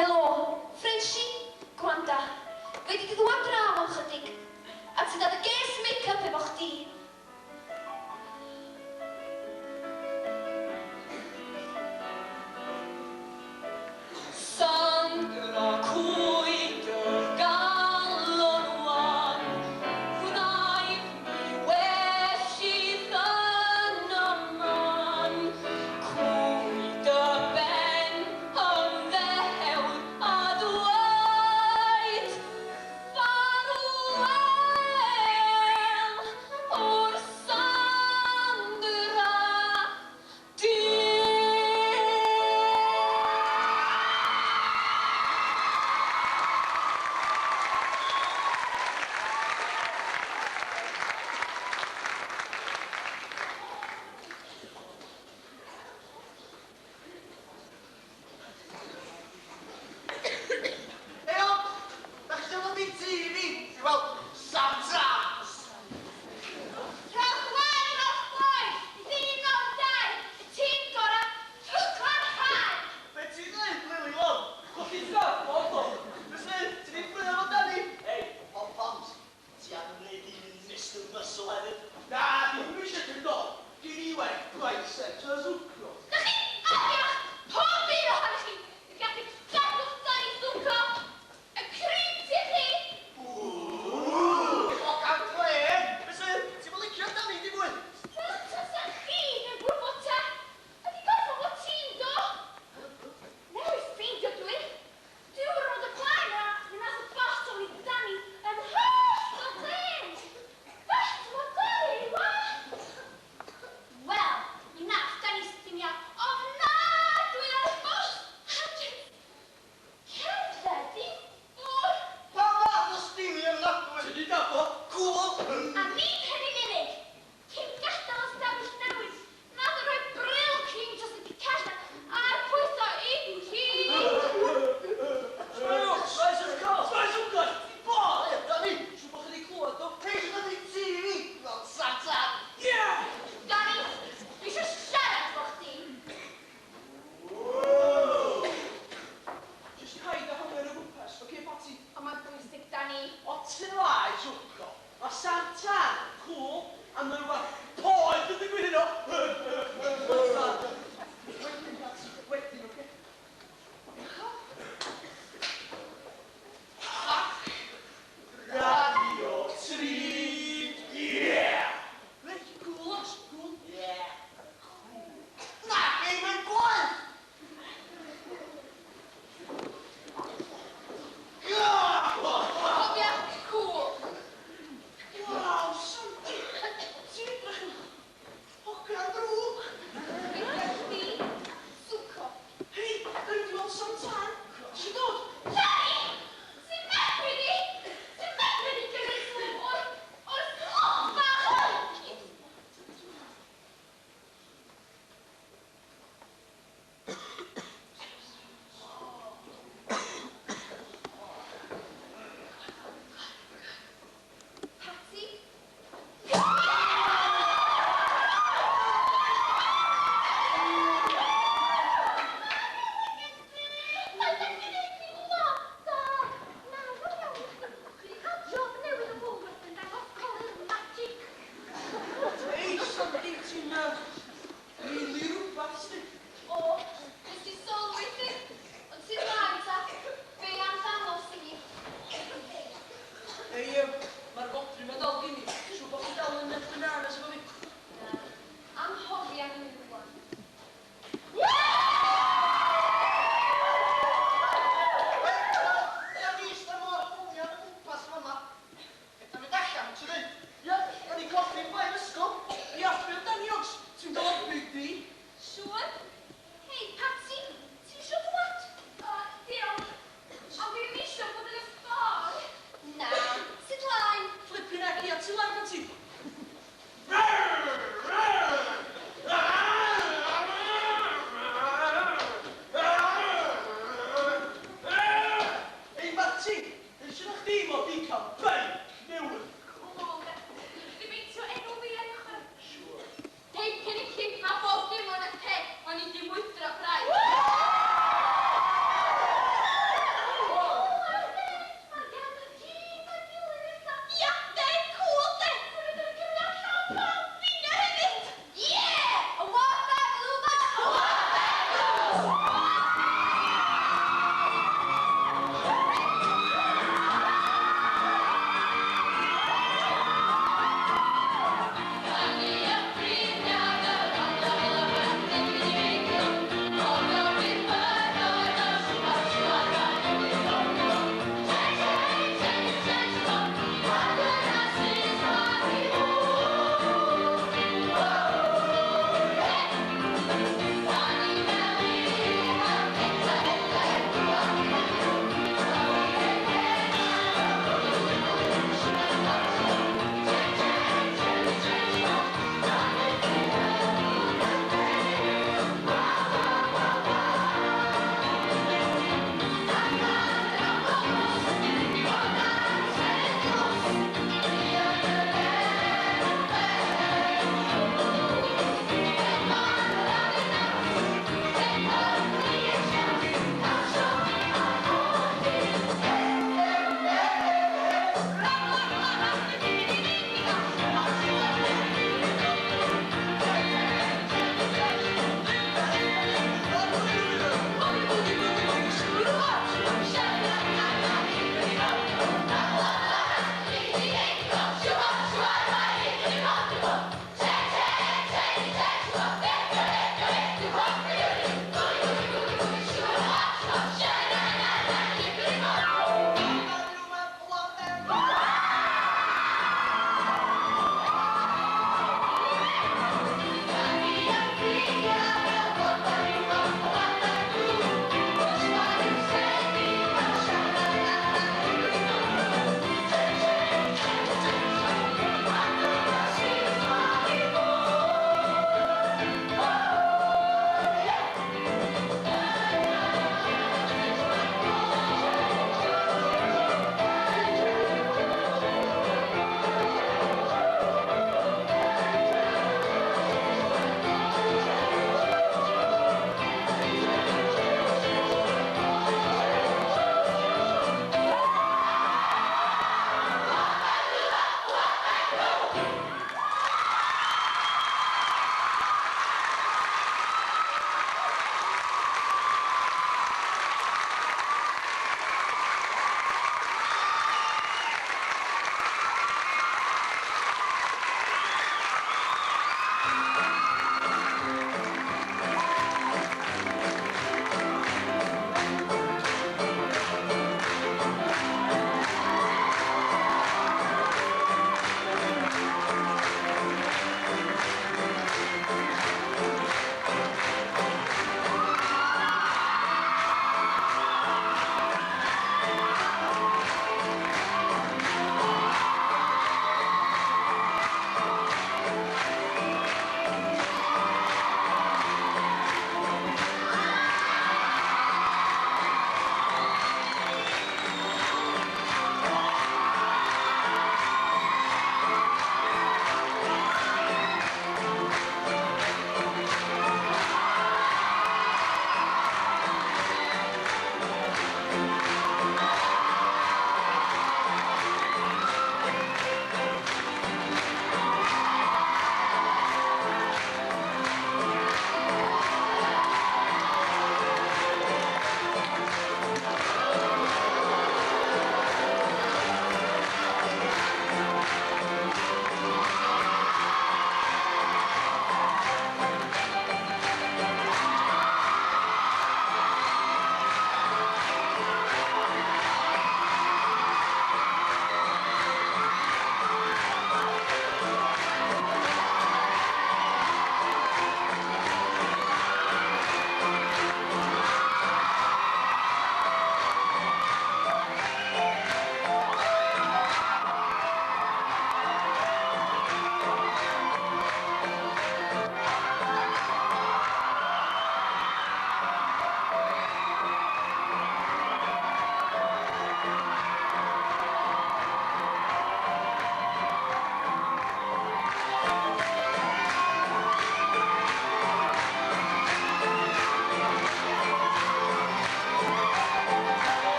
Helo, Frenchie, gwranda. Fe di ddod draw am chydig. A ti dod y ges make-up efo chdi. Sandra Cwyd y galon wan, wnaeth mi well i ddyn yman. Cwyd y ben yn ddehewr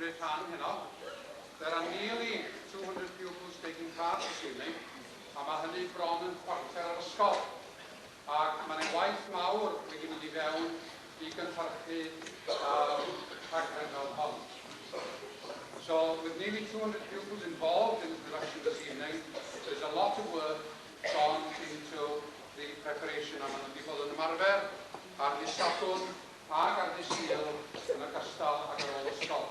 cymryd rhan heno. There are nearly 200 pupils taking part this evening, a mae hynny bron yn chwarter ar ysgol. Ac mae'n waith mawr wedi mynd I fewn I gynhyrchu rhaglen fel hon. So, with nearly 200 pupils involved in the production this evening, there's a lot of work gone into the preparation a maen nhw wedi bod yn ymarfer ar ddisatwn ag ar ddisil yn ogystal ag ar ôl ysgol.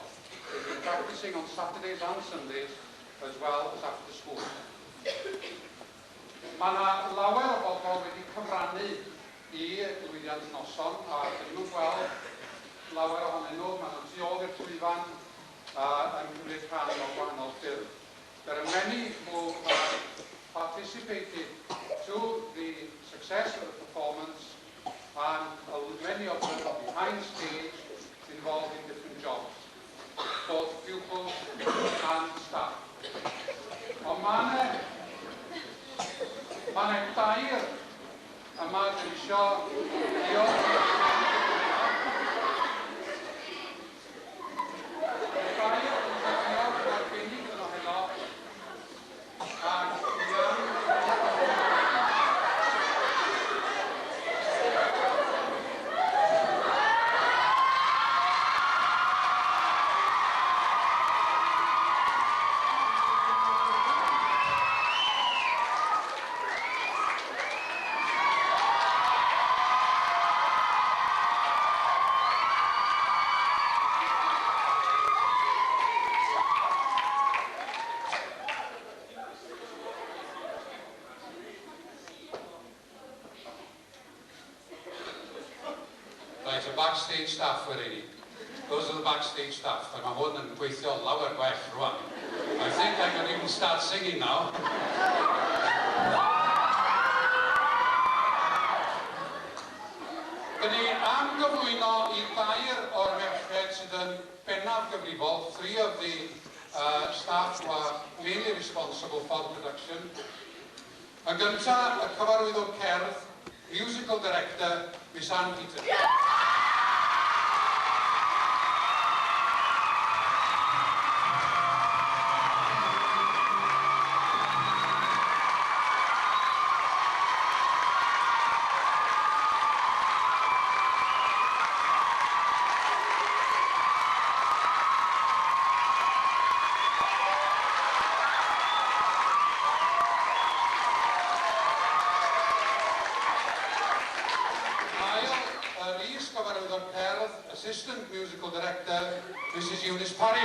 They've been practicing on Saturdays and Sundays as well as after school. Mae yna lawer o bobl wedi cyfrannu I lwyddiant noson a dyn nhw'n gweld lawer ohonyn nhw, maen nhw'n tuol i'r llwyfan yn cymryd rhan o gwahanol ffyrdd. There are many who have participated to the success of the performance and many of them are behind stage involved in different jobs, both pupils and staff. Ond mae yna dair yma dyn isio backstage staff wedi ni. Those are the backstage staff. Mae hwn yn gweithio lawer gwell rwan. I think I can even start singing now. Dyn ni am gyflwyno I dair o'r merched sydd yn bennaf gyfrifol, 3 of the staff who are mainly responsible for the production. Yn gyntaf, y cyfarwyddwr cerdd, musical director, Miss Ann Peters. Assistant Musical Director, Mrs. Eunice Parry.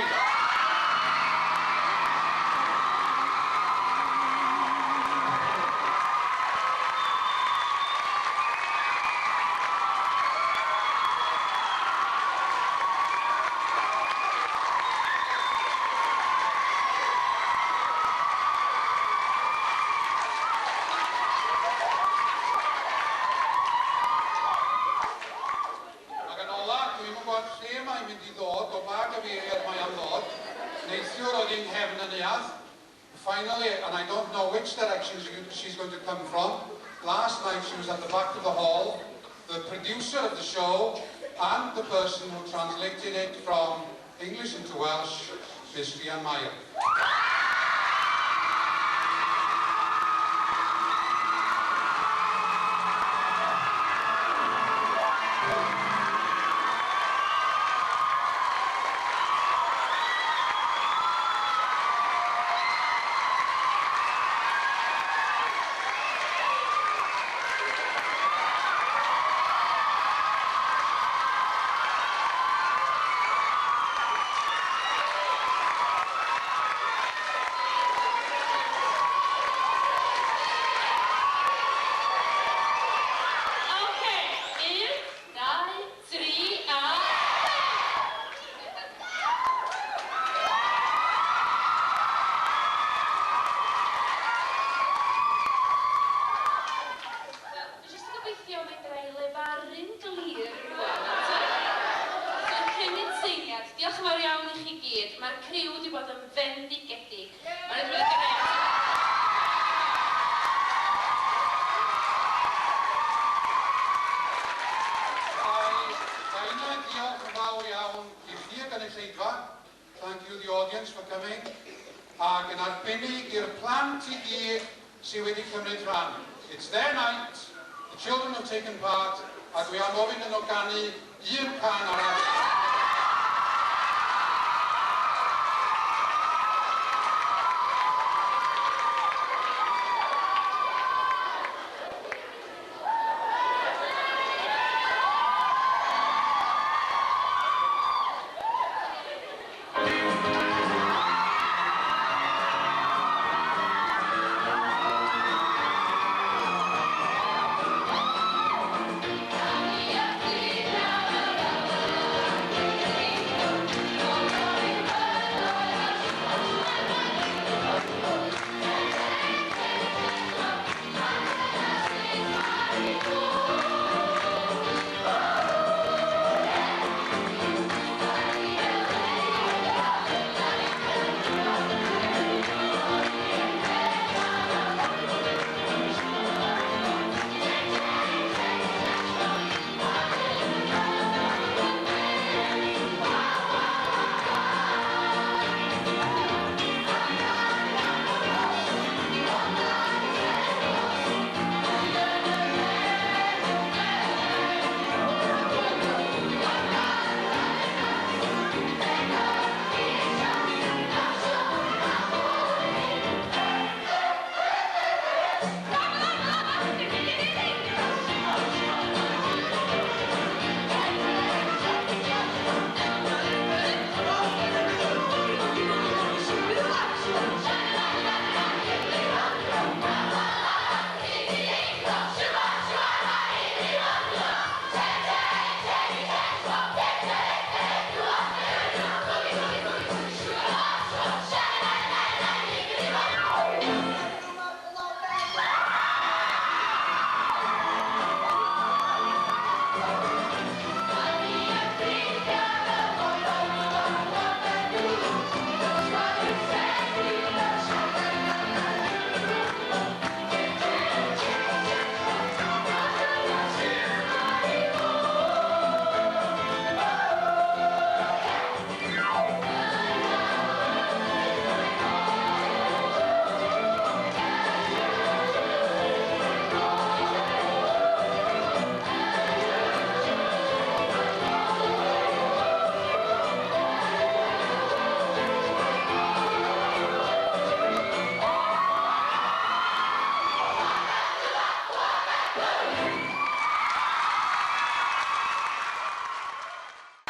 Finally, and I don't know which direction she's going to come from, last night she was at the back of the hall, the producer of the show and the person who translated it from English into Welsh, Miss Fian Meyer. thanks for coming. Ac yn arbennig i'r plant I gyd sydd wedi cymryd rhan. It's their night, the children have taken part, a dwi am ofyn yn o ganu un can